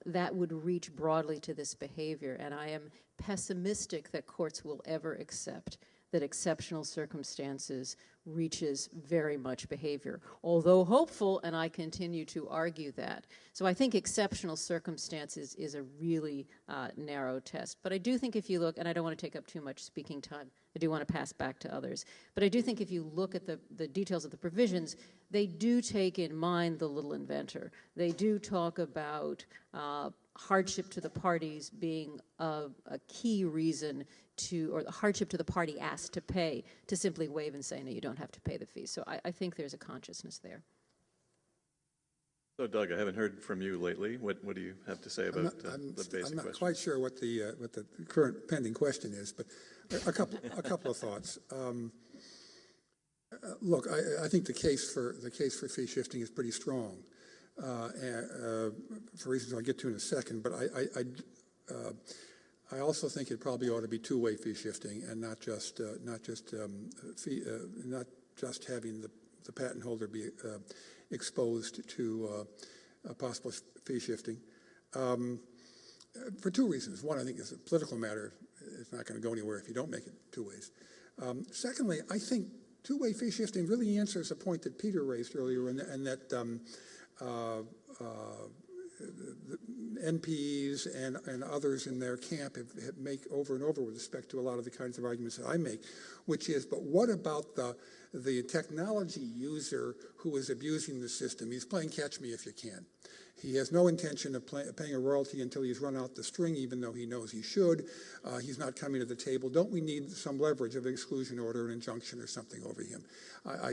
that would reach broadly to this behavior. And I am pessimistic that courts will ever accept that exceptional circumstances reaches very much behavior, although hopeful, and I continue to argue that. So I think exceptional circumstances is a really narrow test. But I do think if you look, and I don't want to take up too much speaking time, I do want to pass back to others, but I do think if you look at the details of the provisions, they do take in mind the little inventor. They do talk about hardship to the parties being a key reason to, or the hardship to the party asked to pay, to simply waive and say, no, you don't have to pay the fee. So I think there's a consciousness there. So, Doug, I haven't heard from you lately. What do you have to say about the basic question? I'm not quite sure what the current pending question is, but a couple of thoughts. Look, I think the case for fee shifting is pretty strong, for reasons I'll get to in a second. But I also think it probably ought to be two-way fee shifting, and not just having the patent holder be exposed to possible fee shifting, for two reasons. One, I think it's a political matter. It's not going to go anywhere if you don't make it two ways. Secondly, I think two-way fee shifting really answers a point that Peter raised earlier, and that the NPEs and others in their camp have make over and over with respect to a lot of the kinds of arguments that I make, which is, but what about the technology user who is abusing the system? He's playing catch me if you can. He has no intention of paying a royalty until he's run out the string, even though he knows he should. He's not coming to the table. Don't we need some leverage of an exclusion order, an injunction, or something over him? I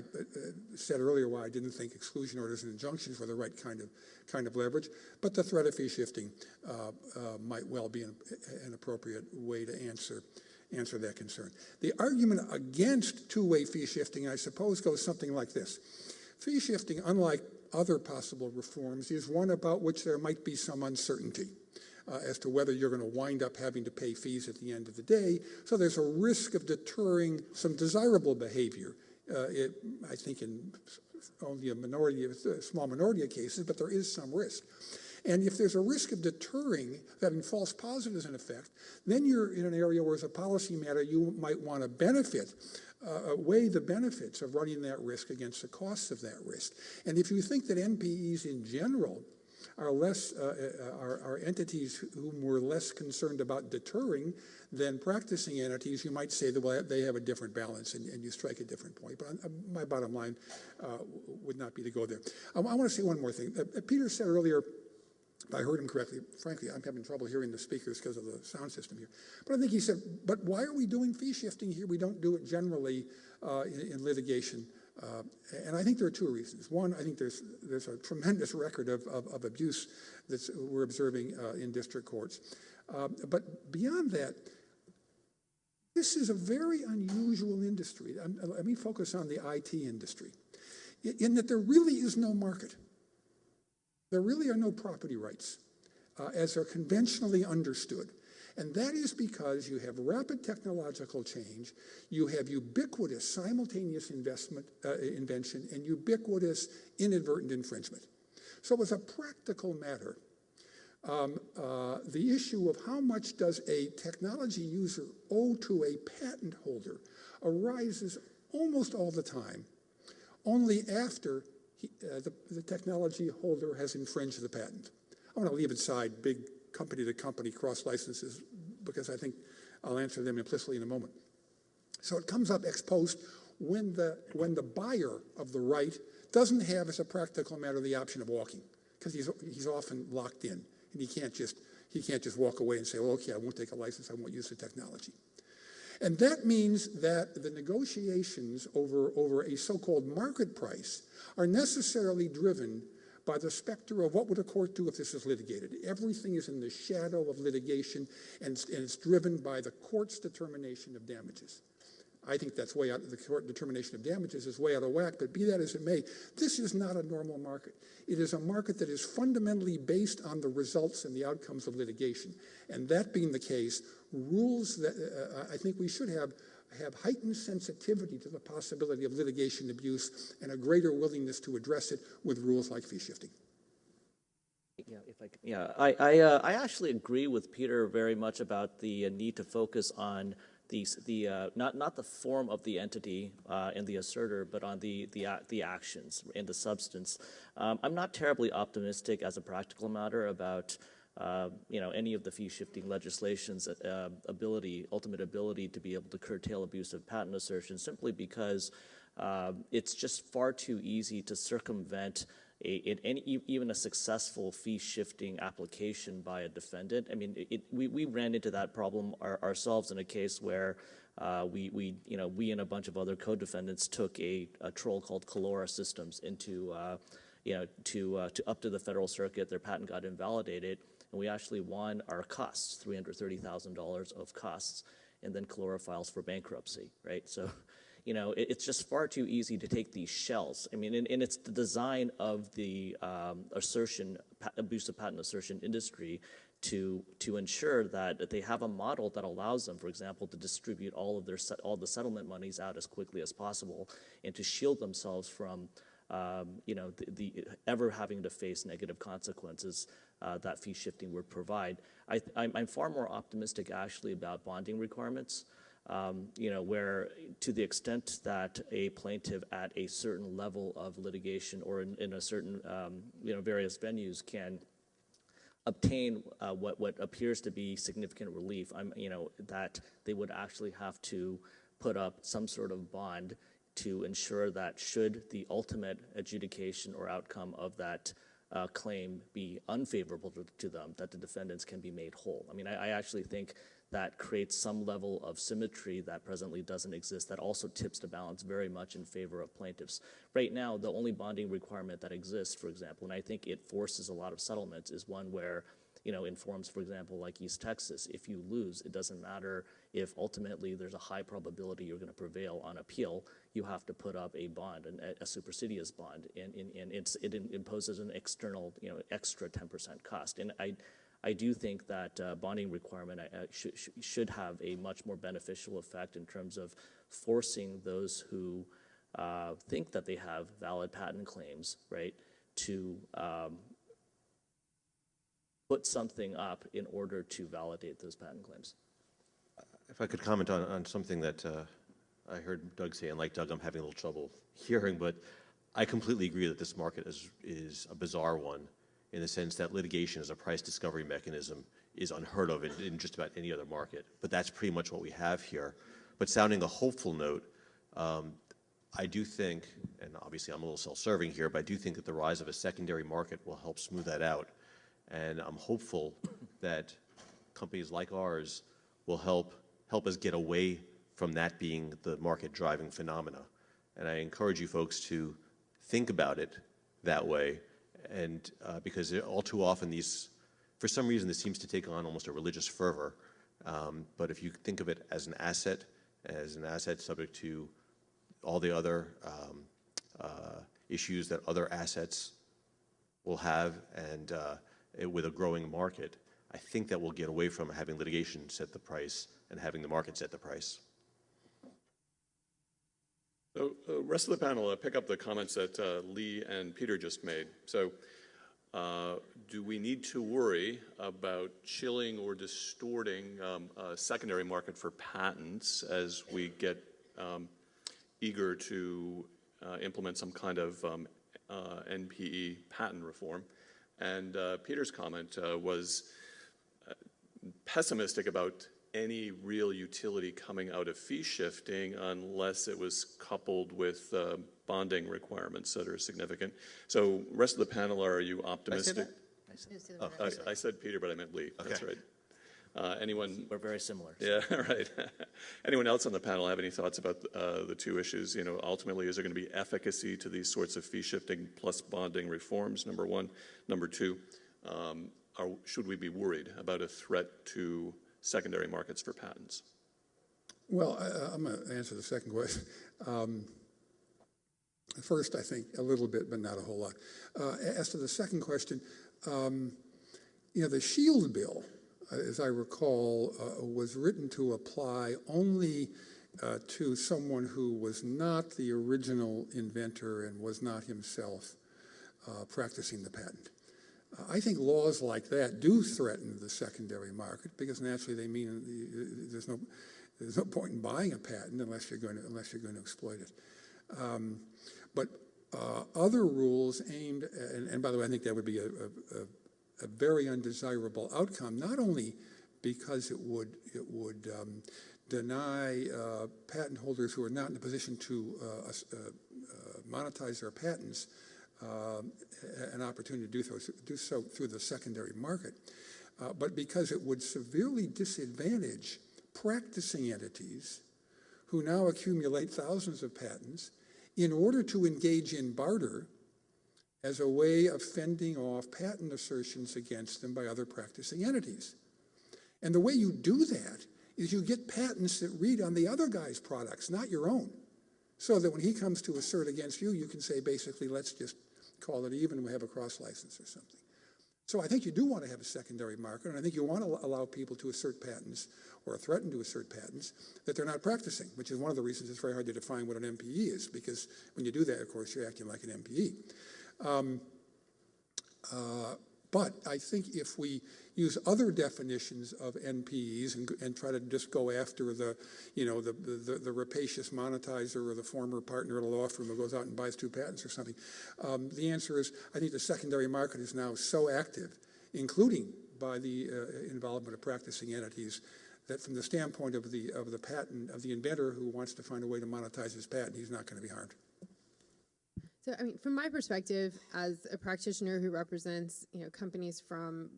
said earlier why I didn't think exclusion orders and injunctions were the right kind of leverage, but the threat of fee shifting might well be an appropriate way to answer that concern. The argument against two-way fee shifting, I suppose, goes something like this. Fee shifting, unlike other possible reforms, is one about which there might be some uncertainty as to whether you're going to wind up having to pay fees at the end of the day. So there's a risk of deterring some desirable behavior, I think in only a small minority of cases, but there is some risk. And if there's a risk of deterring, having false positives in effect, then you're in an area where as a policy matter you might want to weigh the benefits of running that risk against the costs of that risk. And if you think that NPEs in general are entities whom we're less concerned about deterring than practicing entities, you might say that, well, they have a different balance and you strike a different point. But my bottom line would not be to go there. I want to say one more thing. Peter said earlier, if I heard him correctly, frankly, I'm having trouble hearing the speakers because of the sound system here. But I think he said, but why are we doing fee shifting here? We don't do it generally in litigation. And I think there are two reasons. One, I think there's a tremendous record of abuse that we're observing in district courts. But beyond that, this is a very unusual industry. Let me focus on the IT industry, in that there really is no market. There really are no property rights as are conventionally understood. And that is because you have rapid technological change, you have ubiquitous simultaneous invention, and ubiquitous inadvertent infringement. So as a practical matter, the issue of how much does a technology user owe to a patent holder arises almost all the time, only after the technology holder has infringed the patent. I want to leave aside big company-to-company cross-licenses because I think I'll answer them implicitly in a moment. So it comes up ex post when the buyer of the right doesn't have, as a practical matter, the option of walking, because he's often locked in and he can't just walk away and say, well, okay, I won't take a license, I won't use the technology. And that means that the negotiations over a so-called market price are necessarily driven by the specter of what would a court do if this is litigated. Everything is in the shadow of litigation, and it's driven by the court's determination of damages. I think that's way out, the court determination of damages is way out of whack, but be that as it may, this is not a normal market. It is a market that is fundamentally based on the results and the outcomes of litigation. And that being the case, rules that I think we should have heightened sensitivity to the possibility of litigation abuse and a greater willingness to address it with rules like fee shifting. Yeah, if I could, yeah, I actually agree with Peter very much about the need to focus on not the form of the entity and the asserter, but on the actions and the substance. I'm not terribly optimistic as a practical matter about any of the fee-shifting legislation's ultimate ability to be able to curtail abusive patent assertion, simply because it's just far too easy to circumvent even a successful fee-shifting application by a defendant. I mean, we ran into that problem ourselves in a case where we and a bunch of other co-defendants took a troll called Calora Systems into up to the federal circuit. Their patent got invalidated, and we actually won our costs, $330,000 of costs, and then Calora files for bankruptcy, right? So, it's just far too easy to take these shells. I mean, and it's the design of the abusive patent assertion industry to ensure that they have a model that allows them, for example, to distribute all the settlement monies out as quickly as possible, and to shield themselves from the ever having to face negative consequences that fee shifting would provide. I'm far more optimistic actually about bonding requirements. Where to the extent that a plaintiff at a certain level of litigation or in a certain, various venues can obtain what appears to be significant relief, that they would actually have to put up some sort of bond to ensure that should the ultimate adjudication or outcome of that claim be unfavorable to them, that the defendants can be made whole. I mean, I actually think that creates some level of symmetry that presently doesn't exist, that also tips the balance very much in favor of plaintiffs. Right now, the only bonding requirement that exists, for example, and I think it forces a lot of settlements, is one where, in forms, for example, like East Texas, if you lose, it doesn't matter if ultimately there's a high probability you're going to prevail on appeal, you have to put up a bond, a supersedious bond, and it imposes an external, extra 10% cost. And I do think that bonding requirement should have a much more beneficial effect in terms of forcing those who think that they have valid patent claims, right, to put something up in order to validate those patent claims. If I could comment on something that I heard Doug say, and like Doug, I'm having a little trouble hearing, but I completely agree that this market is a bizarre one, in the sense that litigation as a price discovery mechanism is unheard of in just about any other market. But that's pretty much what we have here. But sounding a hopeful note, I do think, and obviously I'm a little self-serving here, but I do think that the rise of a secondary market will help smooth that out. And I'm hopeful that companies like ours will help us get away from that being the market driving phenomena. And I encourage you folks to think about it that way. And because all too often for some reason, this seems to take on almost a religious fervor. But if you think of it as an asset subject to all the other issues that other assets will have, and with a growing market, I think that we'll get away from having litigation set the price and having the market set the price. So the rest of the panel, pick up the comments that Lee and Peter just made. So do we need to worry about chilling or distorting a secondary market for patents as we get eager to implement some kind of NPE patent reform? And Peter's comment was pessimistic about any real utility coming out of fee shifting unless it was coupled with bonding requirements that are significant. So rest of the panel, are you optimistic? I said Peter, but I meant Lee. Okay. That's right. Anyone? We're very similar. So. Yeah, right. Anyone else on the panel have any thoughts about the two issues? Ultimately, is there going to be efficacy to these sorts of fee shifting plus bonding reforms, number one? Number two, should we be worried about a threat to secondary markets for patents? Well, I'm going to answer the second question. First, I think a little bit, but not a whole lot. As to the second question, the SHIELD bill, as I recall, was written to apply only to someone who was not the original inventor and was not himself practicing the patent. I think laws like that do threaten the secondary market because naturally they mean there's no point in buying a patent unless you're going to exploit it. But other rules aimed, and by the way, I think that would be a very undesirable outcome, not only because it would deny patent holders who are not in a position to monetize their patents an opportunity to do so through the secondary market, but because it would severely disadvantage practicing entities who now accumulate thousands of patents in order to engage in barter as a way of fending off patent assertions against them by other practicing entities. And the way you do that is you get patents that read on the other guy's products, not your own, so that when he comes to assert against you, you can say, basically, let's just call it even, we have a cross-license or something. So I think you do want to have a secondary market, and I think you want to allow people to assert patents or threaten to assert patents that they're not practicing, which is one of the reasons it's very hard to define what an NPE is, because when you do that, of course, you're acting like an NPE. But I think if we use other definitions of NPEs and try to just go after the rapacious monetizer or the former partner at a law firm who goes out and buys 2 patents or something, the answer is I think the secondary market is now so active, including by the involvement of practicing entities, that from the standpoint of the patent of the inventor who wants to find a way to monetize his patent, he's not going to be harmed. So, I mean, from my perspective, as a practitioner who represents, companies from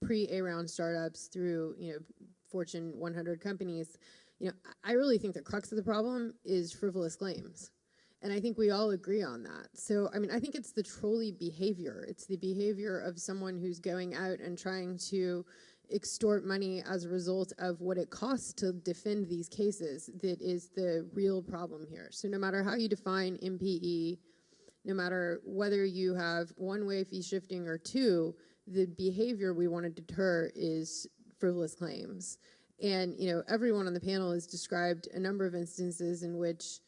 pre-A-round startups through, Fortune 100 companies, I really think the crux of the problem is frivolous claims. And I think we all agree on that. So, I mean, I think it's the trolley behavior. It's the behavior of someone who's going out and trying to extort money as a result of what it costs to defend these cases that is the real problem here. So no matter how you define NPE, no matter whether you have one-way fee shifting or 2, the behavior we want to deter is frivolous claims. And, everyone on the panel has described a number of instances in which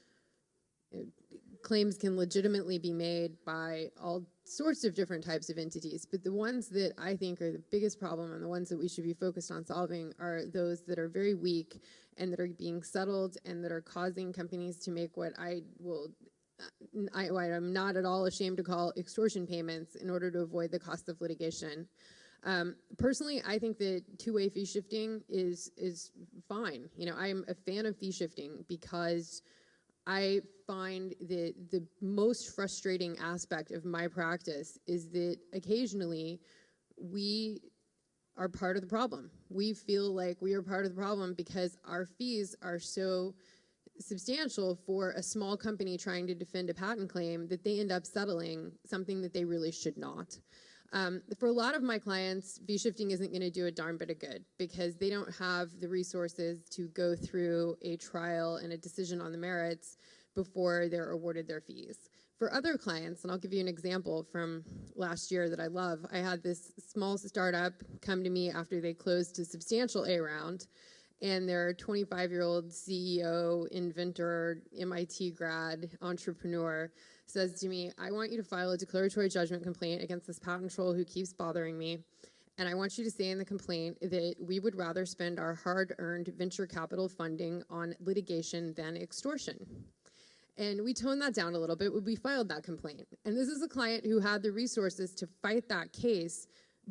claims can legitimately be made by all sorts of different types of entities. But the ones that I think are the biggest problem and the ones that we should be focused on solving are those that are very weak and that are being settled and that are causing companies to make what I'm not at all ashamed to call extortion payments in order to avoid the cost of litigation. Personally, I think that two-way fee shifting is fine. I'm a fan of fee shifting because I find that the most frustrating aspect of my practice is that occasionally we are part of the problem. We feel like we are part of the problem because our fees are so substantial for a small company trying to defend a patent claim that they end up settling something that they really should not. For a lot of my clients, fee shifting isn't going to do a darn bit of good because they don't have the resources to go through a trial and a decision on the merits before they're awarded their fees. For other clients, and I'll give you an example from last year that I love, I had this small startup come to me after they closed a substantial A round, and their 25-year-old CEO, inventor, MIT grad, entrepreneur says to me, I want you to file a declaratory judgment complaint against this patent troll who keeps bothering me. And I want you to say in the complaint that we would rather spend our hard-earned venture capital funding on litigation than extortion. And we toned that down a little bit when we filed that complaint. And this is a client who had the resources to fight that case,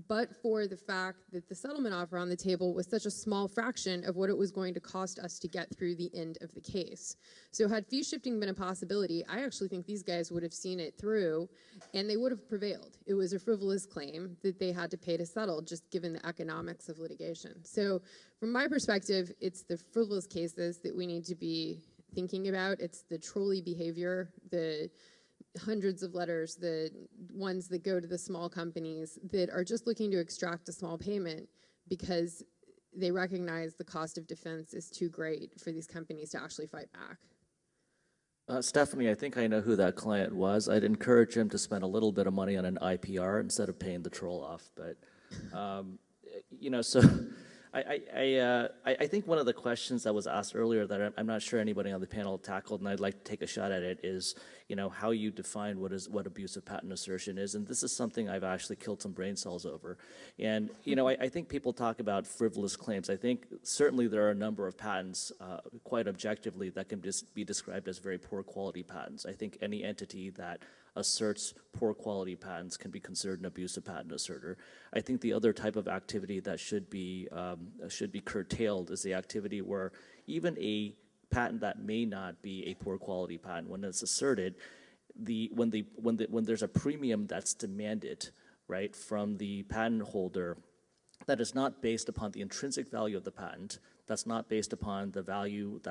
but for the fact that the settlement offer on the table was such a small fraction of what it was going to cost us to get through the end of the case. So had fee shifting been a possibility, I actually think these guys would have seen it through and they would have prevailed. It was a frivolous claim that they had to pay to settle, just given the economics of litigation. So from my perspective, it's the frivolous cases that we need to be thinking about. It's the trolley behavior, the hundreds of letters, the ones that go to the small companies that are just looking to extract a small payment because they recognize the cost of defense is too great for these companies to actually fight back. Stephanie, I think I know who that client was. I'd encourage him to spend a little bit of money on an IPR instead of paying the troll off. But, so I think one of the questions that was asked earlier that I'm not sure anybody on the panel tackled, and I'd like to take a shot at it, is, how you define what abusive patent assertion is. And this is something I've actually killed some brain cells over. And, I think people talk about frivolous claims. I think certainly there are a number of patents, quite objectively, that can be described as very poor quality patents. I think any entity that asserts poor quality patents can be considered an abusive patent asserter. I think the other type of activity that should be curtailed is the activity where even a patent that may not be a poor quality patent, when it's asserted, when there's a premium that's demanded, right, from the patent holder, that is not based upon the intrinsic value of the patent, that's not based upon the value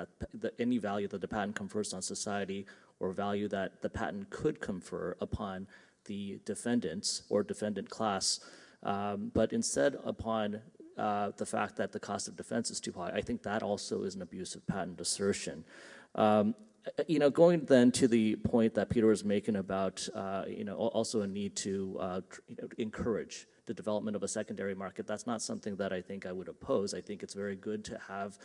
any value that the patent confers on society, or value that the patent could confer upon the defendants or defendant class, but instead upon the fact that the cost of defense is too high. I think that also is an abusive patent assertion. Going then to the point that Peter was making about, also a need to encourage the development of a secondary market, that's not something that I think I would oppose. I think it's very good to have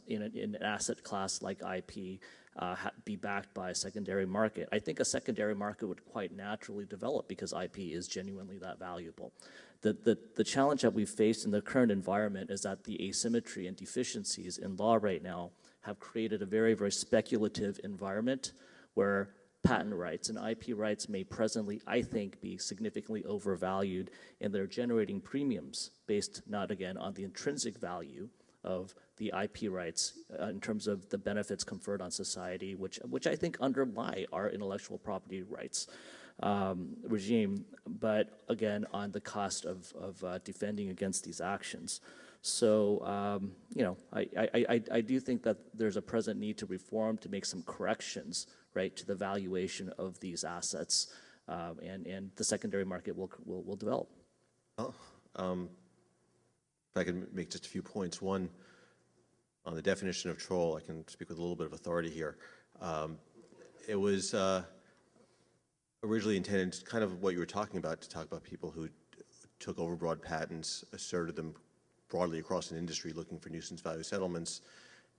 in an asset class like IP be backed by a secondary market. I think a secondary market would quite naturally develop because IP is genuinely that valuable. The challenge that we've faced in the current environment is that the asymmetry and deficiencies in law right now have created a very, very speculative environment where patent rights and IP rights may presently, I think, be significantly overvalued, and they're generating premiums based not, again, on the intrinsic value of the IP rights in terms of the benefits conferred on society, which I think underlie our intellectual property rights regime, but again, on the cost of defending against these actions. So, I do think that there's a present need to reform, to make some corrections, right, to the valuation of these assets, and the secondary market will develop. Well, if I can make just a few points. One, on the definition of troll, I can speak with a little bit of authority here. It was originally intended, kind of what you were talking about, to talk about people who took overbroad patents, asserted them broadly across an industry looking for nuisance value settlements.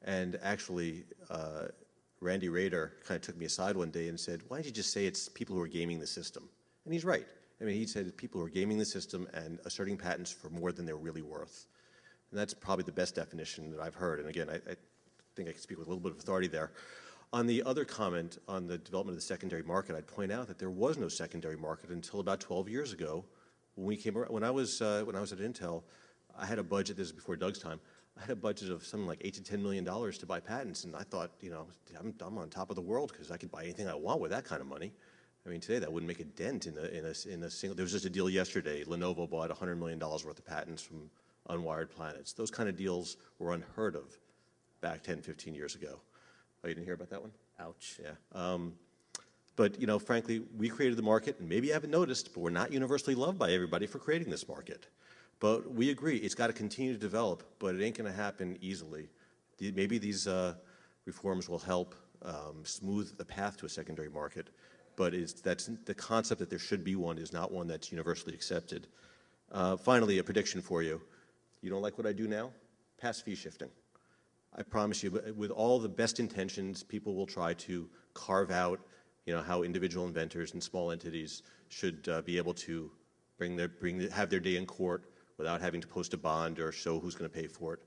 And actually, Randy Rader kind of took me aside one day and said, why don't you just say it's people who are gaming the system? And he's right. I mean, he said people who are gaming the system and asserting patents for more than they're really worth. And that's probably the best definition that I've heard. And again, I think I can speak with a little bit of authority there. On the other comment on the development of the secondary market, I'd point out that there was no secondary market until about 12 years ago. When I was at Intel, I had a budget, this is before Doug's time, I had a budget of something like $8 to $10 million to buy patents, and I thought, I'm on top of the world because I could buy anything I want with that kind of money. I mean, today that wouldn't make a dent in a single. There was just a deal yesterday. Lenovo bought $100 million worth of patents from Unwired Planets. Those kind of deals were unheard of back 10, 15 years ago. Oh, you didn't hear about that one? Ouch. Yeah. But, frankly, we created the market, and maybe you haven't noticed, but we're not universally loved by everybody for creating this market. But we agree, it's got to continue to develop, but it ain't going to happen easily. Maybe these reforms will help smooth the path to a secondary market, but that's the concept that there should be one is not one that's universally accepted. Finally, a prediction for you. You don't like what I do now? Pass fee shifting. I promise you, with all the best intentions, people will try to carve out, how individual inventors and small entities should be able to have their day in court without having to post a bond or show who's going to pay for it.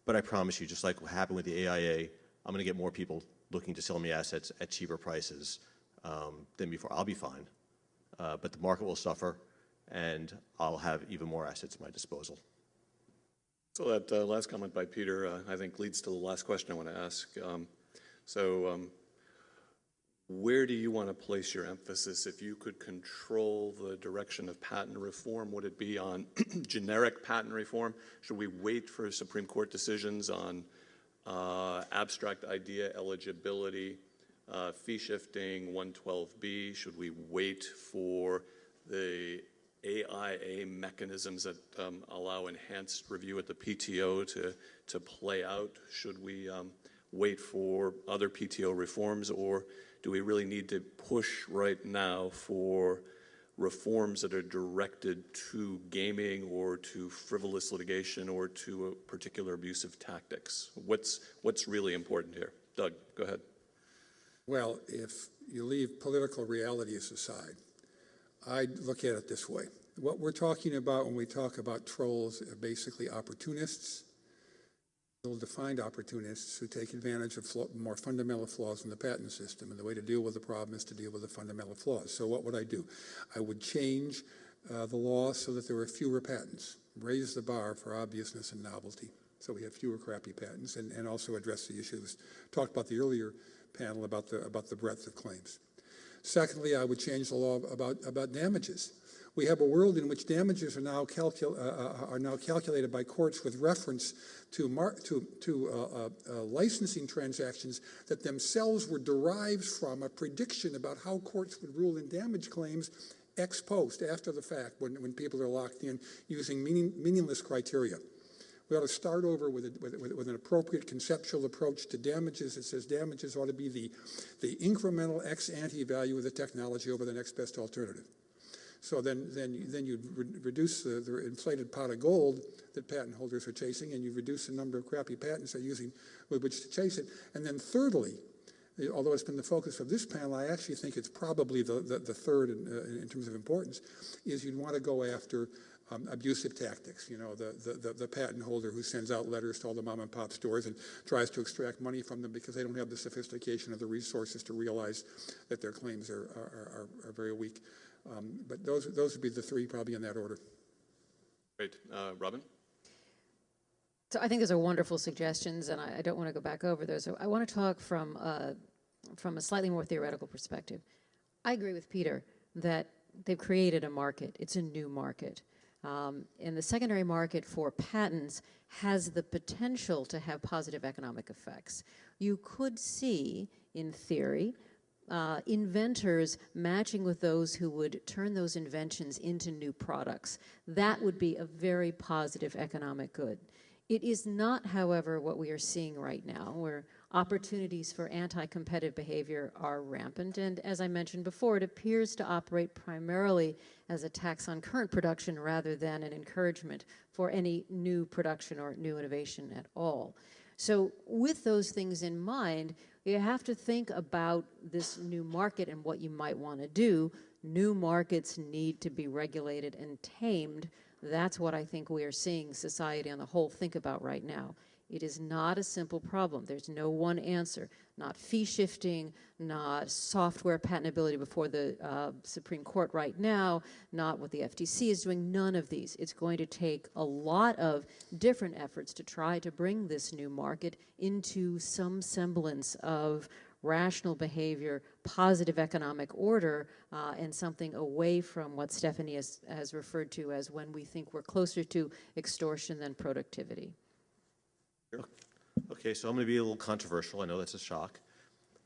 But I promise you, just like what happened with the AIA, I'm going to get more people looking to sell me assets at cheaper prices than before. I'll be fine, but the market will suffer, and I'll have even more assets at my disposal. So that last comment by Peter, I think, leads to the last question I want to ask. Where do you want to place your emphasis? If you could control the direction of patent reform, would it be on generic patent reform? Should we wait for Supreme Court decisions on abstract idea eligibility, fee shifting, 112B? Should we wait for the AIA mechanisms that allow enhanced review at the PTO to play out? Should we wait for other PTO reforms, or do we really need to push right now for reforms that are directed to gaming or to frivolous litigation or to particular abusive tactics? What's really important here? Doug, go ahead. Well, if you leave political realities aside, I look at it this way. What we're talking about when we talk about trolls are basically opportunists, ill-defined opportunists who take advantage of more fundamental flaws in the patent system. And the way to deal with the problem is to deal with the fundamental flaws. So what would I do? I would change the law so that there were fewer patents, raise the bar for obviousness and novelty, so we have fewer crappy patents, and also address the issues talked about the earlier panel about the breadth of claims. Secondly, I would change the law about damages. We have a world in which damages are now calculated by courts with reference to licensing transactions that themselves were derived from a prediction about how courts would rule in damage claims ex post, after the fact, when people are locked in using meaningless criteria. We ought to start over with an appropriate conceptual approach to damages. It says damages ought to be the incremental ex ante value of the technology over the next best alternative. So then you'd reduce the inflated pot of gold that patent holders are chasing, and you reduce the number of crappy patents they're using with which to chase it. And then thirdly, although it's been the focus of this panel, I actually think it's probably the third in terms of importance, is you'd want to go after abusive tactics. You know, the patent holder who sends out letters to all the mom and pop stores and tries to extract money from them because they don't have the sophistication or the resources to realize that their claims are very weak. But those would be the three, probably in that order. Great. Robin? So I think those are wonderful suggestions, and I don't want to go back over those. I want to talk from a slightly more theoretical perspective. I agree with Peter that they've created a market. It's a new market. And the secondary market for patents has the potential to have positive economic effects. You could see, in theory, inventors matching with those who would turn those inventions into new products. That would be a very positive economic good. It is not, however, what we are seeing right now, where opportunities for anti-competitive behavior are rampant. And as I mentioned before, it appears to operate primarily as a tax on current production rather than an encouragement for any new production or new innovation at all. So with those things in mind, you have to think about this new market and what you might want to do. New markets need to be regulated and tamed. That's what I think we are seeing society on the whole think about right now. It is not a simple problem. There's no one answer. Not fee shifting, not software patentability before the Supreme Court right now, not what the FTC is doing, none of these. It's going to take a lot of different efforts to try to bring this new market into some semblance of rational behavior, positive economic order, and something away from what Stefani has referred to as when we think we're closer to extortion than productivity. Okay, so I'm going to be a little controversial. I know that's a shock.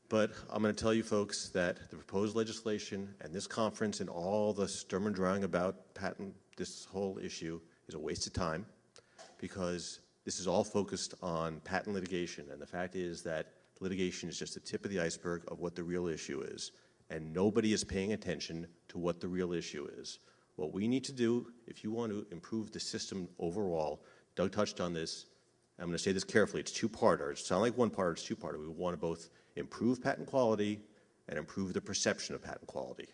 But I'm going to tell you folks that the proposed legislation and this conference and all the sturm und drang about patent, this whole issue, is a waste of time, because this is all focused on patent litigation. And the fact is that litigation is just the tip of the iceberg of what the real issue is. And nobody is paying attention to what the real issue is. What we need to do, if you want to improve the system overall, Doug touched on this, I'm going to say this carefully, it's two-parter. It sounds like one part, it's two-parter. We want to both improve patent quality and improve the perception of patent quality.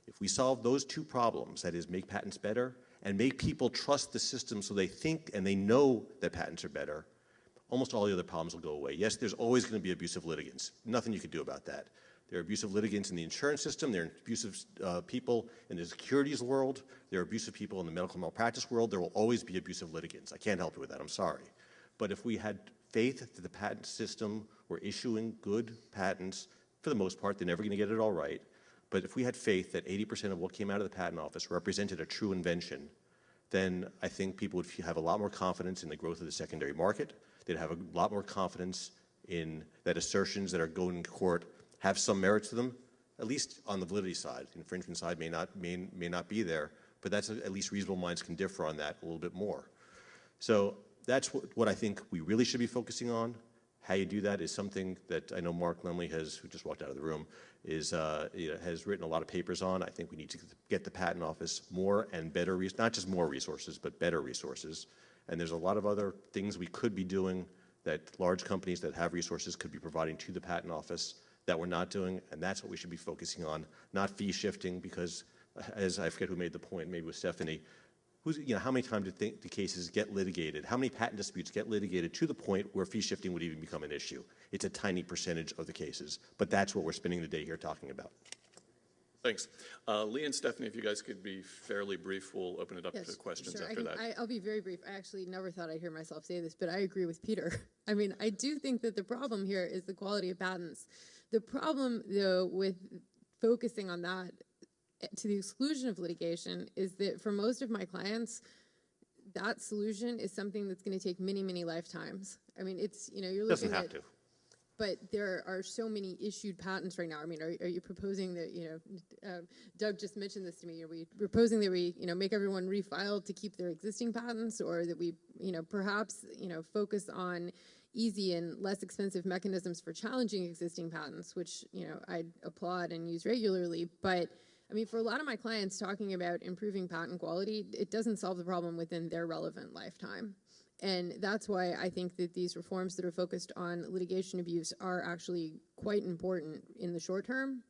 If we solve those two problems, that is, make patents better and make people trust the system so they think and they know that patents are better, almost all the other problems will go away. Yes, there's always going to be abusive litigants. Nothing you can do about that. There are abusive litigants in the insurance system. There are abusive people in the securities world. There are abusive people in the medical malpractice world. There will always be abusive litigants. I can't help you with that. I'm sorry. But if we had faith that the patent system were issuing good patents, for the most part, they're never going to get it all right. But if we had faith that 80% of what came out of the patent office represented a true invention, then I think people would have a lot more confidence in the growth of the secondary market. They'd have a lot more confidence in that assertions that are going to court have some merit to them, at least on the validity side. The infringement side may not be there, but that's at least reasonable minds can differ on that a little bit more. So that's what I think we really should be focusing on. How you do that is something that I know Mark Lemley who just walked out of the room, has written a lot of papers on. I think we need to get the Patent Office more and better, not just more resources, but better resources. And there's a lot of other things we could be doing that large companies that have resources could be providing to the Patent Office that we're not doing, and that's what we should be focusing on, not fee shifting, because as I forget who made the point, maybe with Stefani, how many times do cases get litigated? How many patent disputes get litigated to the point where fee shifting would even become an issue? It's a tiny percentage of the cases, but that's what we're spending the day here talking about. Thanks. Lee and Stefani, if you guys could be fairly brief, we'll open it up to questions after that. I'll be very brief. I actually never thought I'd hear myself say this, but I agree with Peter. I mean, I do think that the problem here is the quality of patents. The problem, though, with focusing on that to the exclusion of litigation is that for most of my clients, that solution is something that's going to take many, many lifetimes. I mean, it's, you're looking Doesn't have to. But there are so many issued patents right now. I mean, are you proposing that, Doug just mentioned this to me, are we proposing that we, make everyone refile to keep their existing patents, or that we, perhaps, focus on easy and less expensive mechanisms for challenging existing patents, which, I applaud and use regularly. But I mean, for a lot of my clients, talking about improving patent quality, it doesn't solve the problem within their relevant lifetime. And that's why I think that these reforms that are focused on litigation abuse are actually quite important in the short term,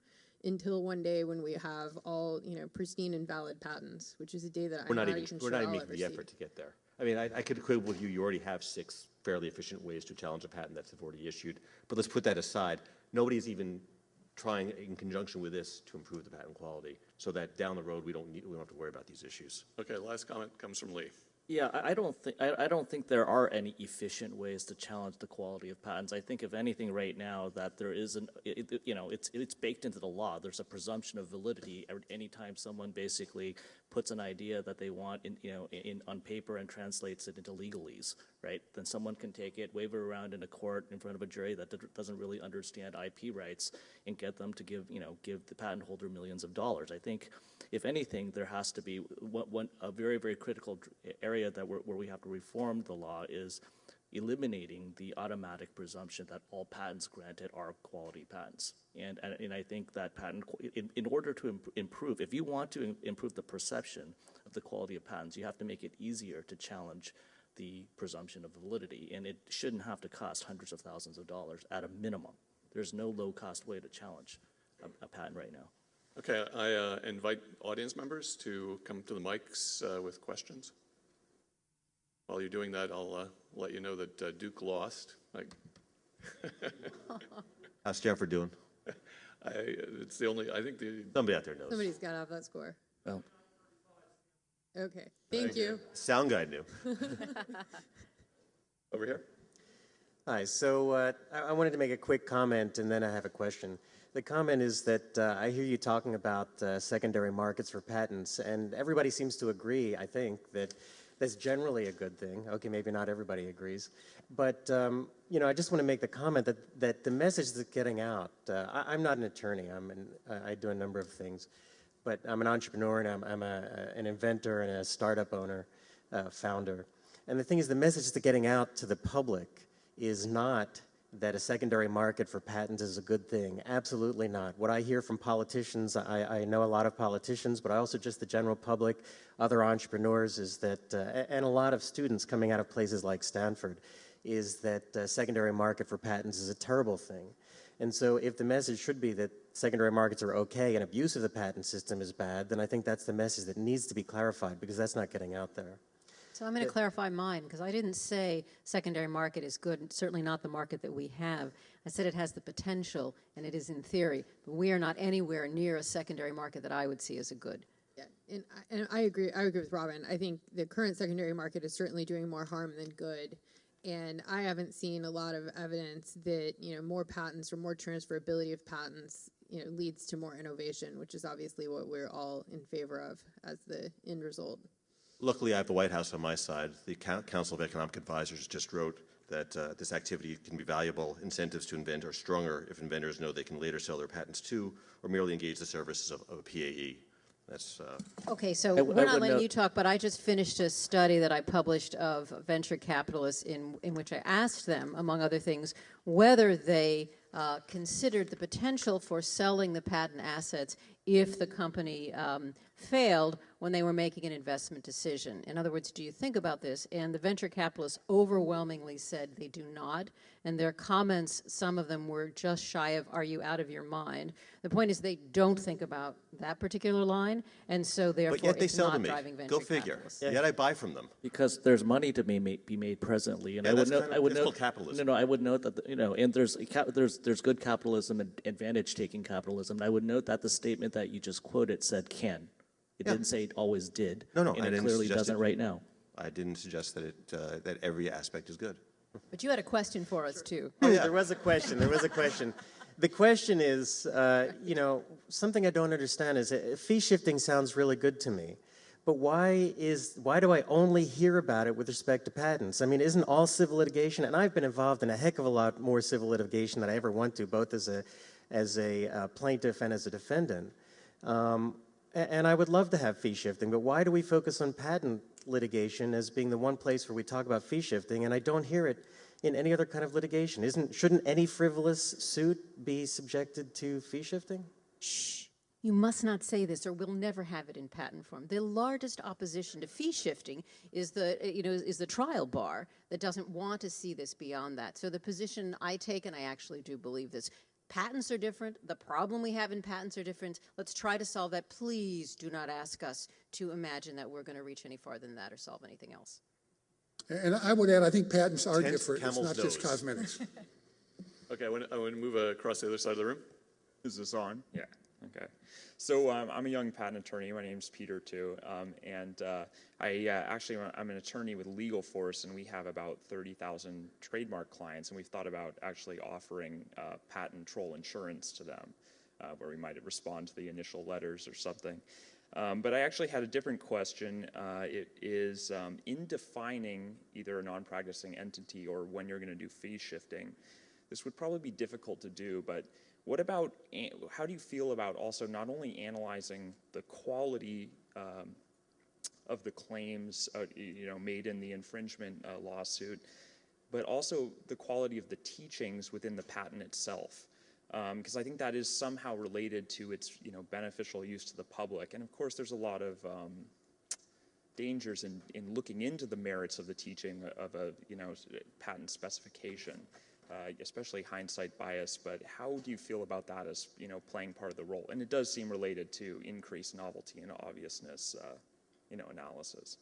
until one day when we have all, pristine and valid patents, which is a day that we're not even making the effort to get there. I mean, I could quibble with you. You already have 6 fairly efficient ways to challenge a patent that's already issued. But let's put that aside. Nobody's even trying in conjunction with this to improve the patent quality, so that down the road we don't have to worry about these issues. Okay, last comment comes from Lee. Yeah, I don't think there are any efficient ways to challenge the quality of patents. I think, if anything, right now that there is it's baked into the law. There's a presumption of validity anytime someone basically puts an idea that they want on paper and translates it into legalese, right? Then someone can take it, wave it around in a court in front of a jury that doesn't really understand IP rights, and get them to give the patent holder millions of dollars. I think, if anything, there has to be a very, very critical area where we have to reform the law is eliminating the automatic presumption that all patents granted are quality patents. And I think that in order to improve, if you want to improve the perception of the quality of patents, you have to make it easier to challenge the presumption of validity. And it shouldn't have to cost hundreds of thousands of dollars at a minimum. There's no low-cost way to challenge a patent right now. Okay, I invite audience members to come to the mics with questions. While you're doing that, I'll let you know that Duke lost. How's Stanford doing? It's the only, I think somebody out there knows. Somebody's got to have that score. Well. Okay, thank you. Sound guy knew. Over here. Hi, so I wanted to make a quick comment, and then I have a question. The comment is that I hear you talking about secondary markets for patents, and everybody seems to agree, I think, that that's generally a good thing. Okay, maybe not everybody agrees. But, I just want to make the comment that the message that's getting out, I'm not an attorney. I do a number of things. But I'm an entrepreneur, and I'm an inventor and a startup owner, founder. And the thing is, the message that's getting out to the public is not that a secondary market for patents is a good thing. Absolutely not. What I hear from politicians, I know a lot of politicians, but also just the general public, other entrepreneurs, is that, and a lot of students coming out of places like Stanford, is that secondary market for patents is a terrible thing. And so if the message should be that secondary markets are okay and abuse of the patent system is bad, then I think that's the message that needs to be clarified, because that's not getting out there. So I'm going to clarify mine, because I didn't say secondary market is good, and certainly not the market that we have. I said it has the potential, and it is in theory, but we are not anywhere near a secondary market that I would see as a good. Yeah, and I agree with Robin. I think the current secondary market is certainly doing more harm than good. And I haven't seen a lot of evidence that, more patents or more transferability of patents, leads to more innovation, which is obviously what we're all in favor of as the end result. Luckily, I have the White House on my side. The Council of Economic Advisors just wrote that this activity can be valuable. Incentives to invent are stronger if inventors know they can later sell their patents to or merely engage the services of a PAE. That's Okay, so I we're would not letting note- you talk, but I just finished a study that I published of venture capitalists in which I asked them, among other things, whether they considered the potential for selling the patent assets if the company failed when they were making an investment decision. In other words, do you think about this? And the venture capitalists overwhelmingly said they do not. And their comments, some of them were just shy of, "Are you out of your mind?" The point is they don't think about that particular line, and so therefore but yet they it's sell not to me. driving venture Go figure. capitalists. Yet I buy from them. Because there's money to be made presently, and Yeah, I would that's note, kind of- I would it's note, called capitalism. No, I would note that and there's good capitalism and advantage-taking capitalism. And I would note that the statement that you just quoted said can. It didn't say it always did. No, and I it didn't clearly suggest doesn't it. right now. I didn't suggest that that every aspect is good. But you had a question for us, too. Oh, yeah. There was a question. The question is, something I don't understand is fee shifting sounds really good to me, but why do I only hear about it with respect to patents? I mean, isn't all civil litigation, and I've been involved in a heck of a lot more civil litigation than I ever want to, both as a plaintiff and as a defendant. And I would love to have fee shifting, but why do we focus on patent litigation as being the one place where we talk about fee shifting, and I don't hear it in any other kind of litigation? Shouldn't any frivolous suit be subjected to fee shifting? Shh. You must not say this, or we'll never have it in patent form. The largest opposition to fee shifting is the trial bar that doesn't want to see this beyond that. So the position I take, and I actually do believe this, patents are different. The problem we have in patents are different. Let's try to solve that. Please do not ask us to imagine that we're going to reach any farther than that or solve anything else. And I would add, I think patents are Tense different. It's camel's not just nose. cosmetics. Okay, I want to move across the other side of the room. Is this on? Yeah. Okay. So I'm a young patent attorney. My name's Peter too, and I'm an attorney with Legal Force, and we have about 30,000 trademark clients, and we've thought about actually offering patent troll insurance to them, where we might respond to the initial letters or something. But I actually had a different question. It is in defining either a non-practicing entity or when you're going to do fee shifting, this would probably be difficult to do, but what about, how do you feel about also not only analyzing the quality of the claims made in the infringement lawsuit, but also the quality of the teachings within the patent itself? Because I think that is somehow related to its beneficial use to the public. And of course, there's a lot of dangers in looking into the merits of the teaching of a patent specification. Especially hindsight bias, but how do you feel about that as playing part of the role? And it does seem related to increased novelty and obviousness, analysis.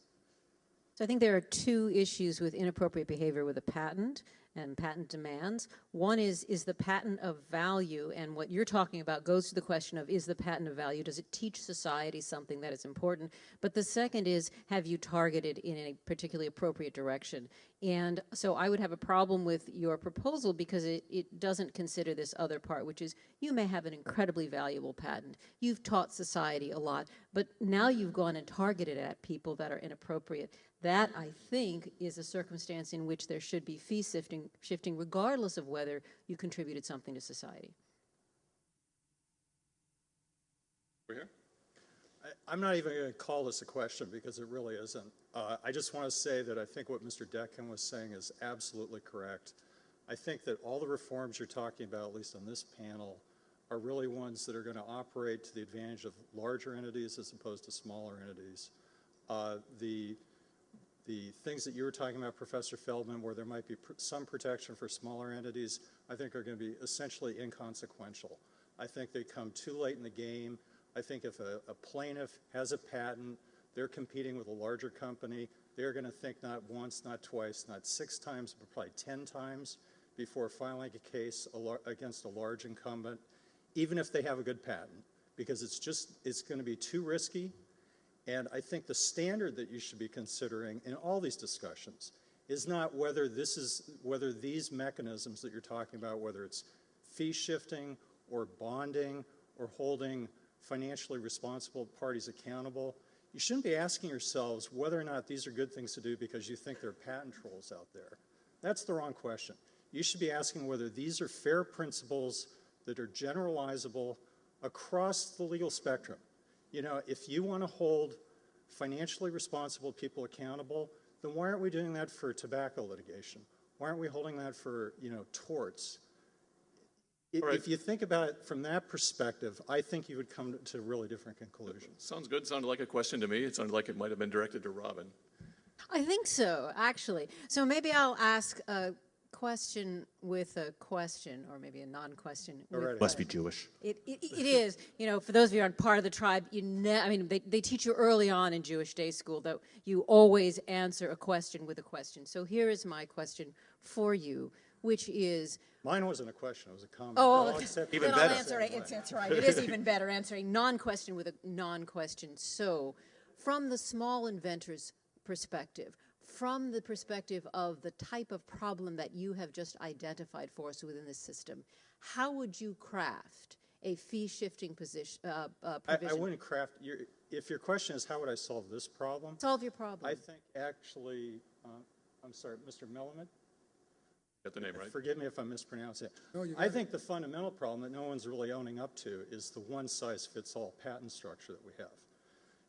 So I think there are two issues with inappropriate behavior with a patent and patent demands. One is the patent of value? And what you're talking about goes to the question of, is the patent of value? Does it teach society something that is important? But the second is, have you targeted in a particularly appropriate direction? And so I would have a problem with your proposal because it doesn't consider this other part, which is you may have an incredibly valuable patent. You've taught society a lot, but now you've gone and targeted at people that are inappropriate. That, I think, is a circumstance in which there should be fee shifting regardless of whether you contributed something to society. We're here. I'm not even going to call this a question because it really isn't. I just want to say that I think what Mr. Detkin was saying is absolutely correct. I think that all the reforms you're talking about, at least on this panel, are really ones that are going to operate to the advantage of larger entities as opposed to smaller entities. The things that you were talking about, Professor Feldman, where there might be some protection for smaller entities, I think are going to be essentially inconsequential. I think they come too late in the game. I think if a plaintiff has a patent, they're competing with a larger company, they're going to think not once, not twice, not 6 times, but probably 10 times before filing a case against a large incumbent, even if they have a good patent, because it's going to be too risky. And I think the standard that you should be considering in all these discussions is not whether these mechanisms that you're talking about, whether it's fee shifting or bonding or holding financially responsible parties accountable. You shouldn't be asking yourselves whether or not these are good things to do because you think there are patent trolls out there. That's the wrong question. You should be asking whether these are fair principles that are generalizable across the legal spectrum. You know, if you want to hold financially responsible people accountable, then why aren't we doing that for tobacco litigation? Why aren't we holding that for, you know, torts? If you think about it from that perspective, I think you would come to really different conclusions. Sounds good. Sounded like a question to me. It sounded like it might have been directed to Robin. I think so, actually. So maybe I'll ask a question with a question, or maybe a non-question. Must be Jewish. It is. You know, for those of you who aren't part of the tribe, I mean, they teach you early on in Jewish day school that you always answer a question with a question. So here is my question for you, which is... Mine wasn't a question, it was a comment. Oh, even then better. I'll answer it. It's right. It is even better answering non-question with a non-question. So, from the small inventor's perspective, from the perspective of the type of problem that you have just identified for us within this system, how would you craft a fee-shifting provision? I wouldn't craft, if your question is how would I solve this problem? Solve your problem. I think actually, I'm sorry, Mr. Melamed? Got the name right. Forgive me if I mispronounce it. No, I think the fundamental problem that no one's really owning up to is the one-size-fits-all patent structure that we have.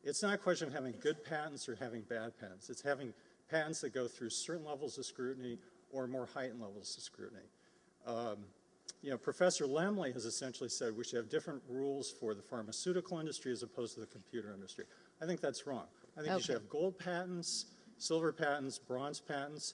It's not a question of having good patents or having bad patents. It's having patents that go through certain levels of scrutiny or more heightened levels of scrutiny. You know, Professor Lemley has essentially said we should have different rules for the pharmaceutical industry as opposed to the computer industry. I think that's wrong. I think you should have gold patents, silver patents, bronze patents,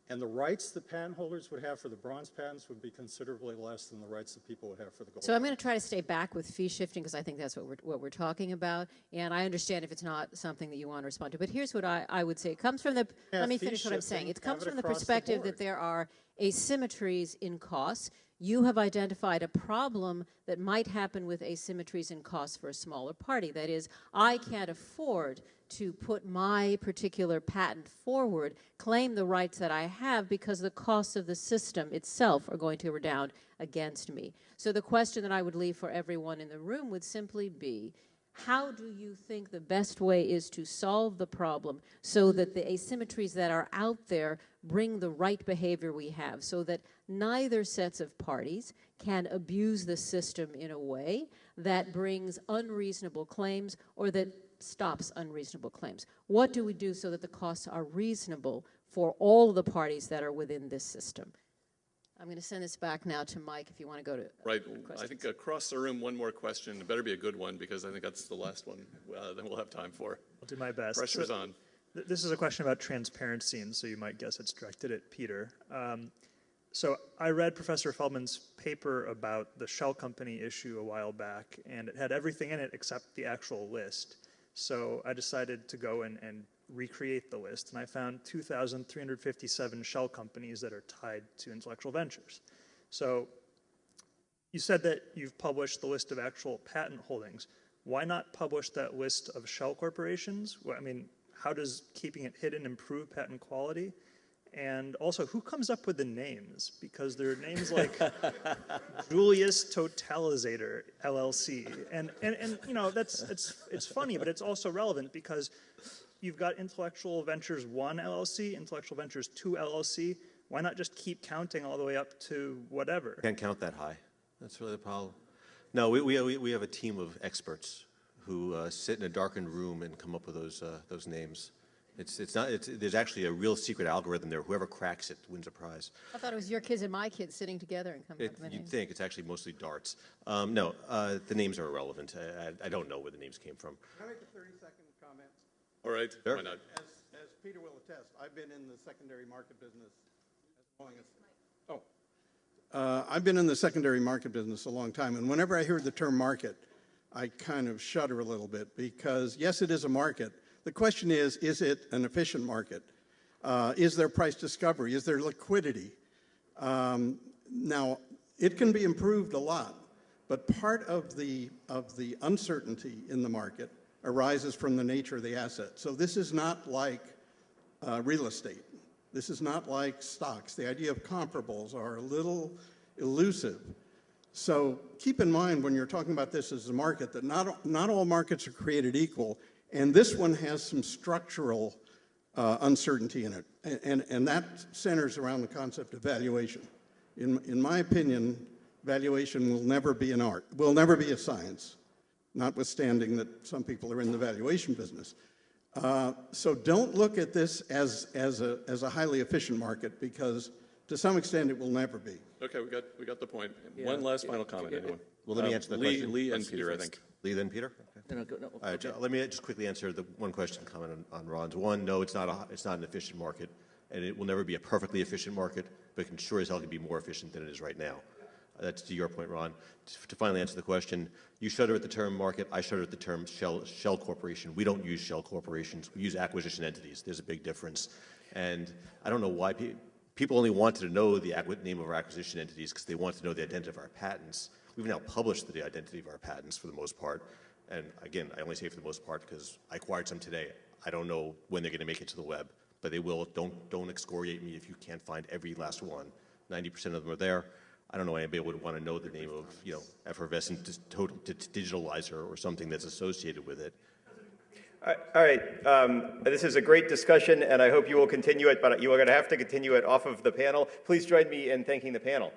and the rights that patent holders would have for the bronze patents would be considerably less than the rights that people would have for the gold. So I'm going to try to stay back with fee shifting because I think that's what we're talking about. And I understand if it's not something that you want to respond to. But here's what I would say. It comes from the, let me finish what I'm saying. It comes from the perspective that there are asymmetries in costs. You have identified a problem that might happen with asymmetries in costs for a smaller party. That is, I can't afford to put my particular patent forward, claim the rights that I have because the costs of the system itself are going to redound against me. So the question that I would leave for everyone in the room would simply be, how do you think the best way is to solve the problem so that the asymmetries that are out there bring the right behavior we have so that neither sets of parties can abuse the system in a way that brings unreasonable claims or that stops unreasonable claims? What do we do so that the costs are reasonable for all the parties that are within this system? I'm going to send this back now to Mike if you want to go to Right. questions. I think across the room, one more question. It better be a good one because I think that's the last one that we'll have time for. I'll do my best. Pressure's on. This is a question about transparency, and so you might guess it's directed at Peter. So I read Professor Feldman's paper about the shell company issue a while back, and it had everything in it except the actual list. So I decided to go and recreate the list, and I found 2,357 shell companies that are tied to intellectual ventures. So you said that you've published the list of actual patent holdings. Why not publish that list of shell corporations? Well, I mean, how does keeping it hidden improve patent quality? And also, who comes up with the names? Because there are names like Julius Totalizator LLC, and you know it's funny, but it's also relevant because you've got Intellectual Ventures 1 LLC, Intellectual Ventures 2 LLC. Why not just keep counting all the way up to whatever? Can't count that high. That's really the problem. No, we have a team of experts who sit in a darkened room and come up with those names. There's actually a real secret algorithm there. Whoever cracks it wins a prize. I thought it was your kids and my kids sitting together and coming up with the You'd names. think it's actually mostly darts. No, the names are irrelevant. I don't know where the names came from. Can I make a 30-second comment? All right. Sure. Why not? As Peter will attest, I've been in the secondary market business as long as... I've been in the secondary market business a long time, and whenever I hear the term market, I kind of shudder a little bit because, yes, it is a market. The question is it an efficient market? Is there price discovery? Is there liquidity? Now, it can be improved a lot, but part of the uncertainty in the market arises from the nature of the asset. So this is not like real estate. This is not like stocks. The idea of comparables are a little elusive. So keep in mind when you're talking about this as a market that not all markets are created equal, and this one has some structural uncertainty in it, and that centers around the concept of valuation. In my opinion, valuation will never be an art, will never be a science. notwithstanding that some people are in the valuation business. So don't look at this as a highly efficient market, because to some extent it will never be. Okay, we got the point. One last final comment, anyone? Well, let me answer the question. Lee and Peter, I think. Lee, then Peter? Okay. No, All right, let me just quickly answer the one question comment on Ron's. One, no, it's not an efficient market, and it will never be a perfectly efficient market, but it can sure as hell be more efficient than it is right now. That's to your point, Ron. To finally answer the question, you shudder at the term market, I shudder at the term shell corporation. We don't use shell corporations, we use acquisition entities. There's a big difference. And I don't know why people only wanted to know the name of our acquisition entities because they wanted to know the identity of our patents. We've now published the identity of our patents for the most part. And again, I only say for the most part because I acquired some today. I don't know when they're going to make it to the web, but they will. Don't excoriate me if you can't find every last one. 90% of them are there. I don't know anybody would want to know the name of, effervescent digitalizer or something that's associated with it. All right. This is a great discussion, and I hope you will continue it, but you are going to have to continue it off of the panel. Please join me in thanking the panel.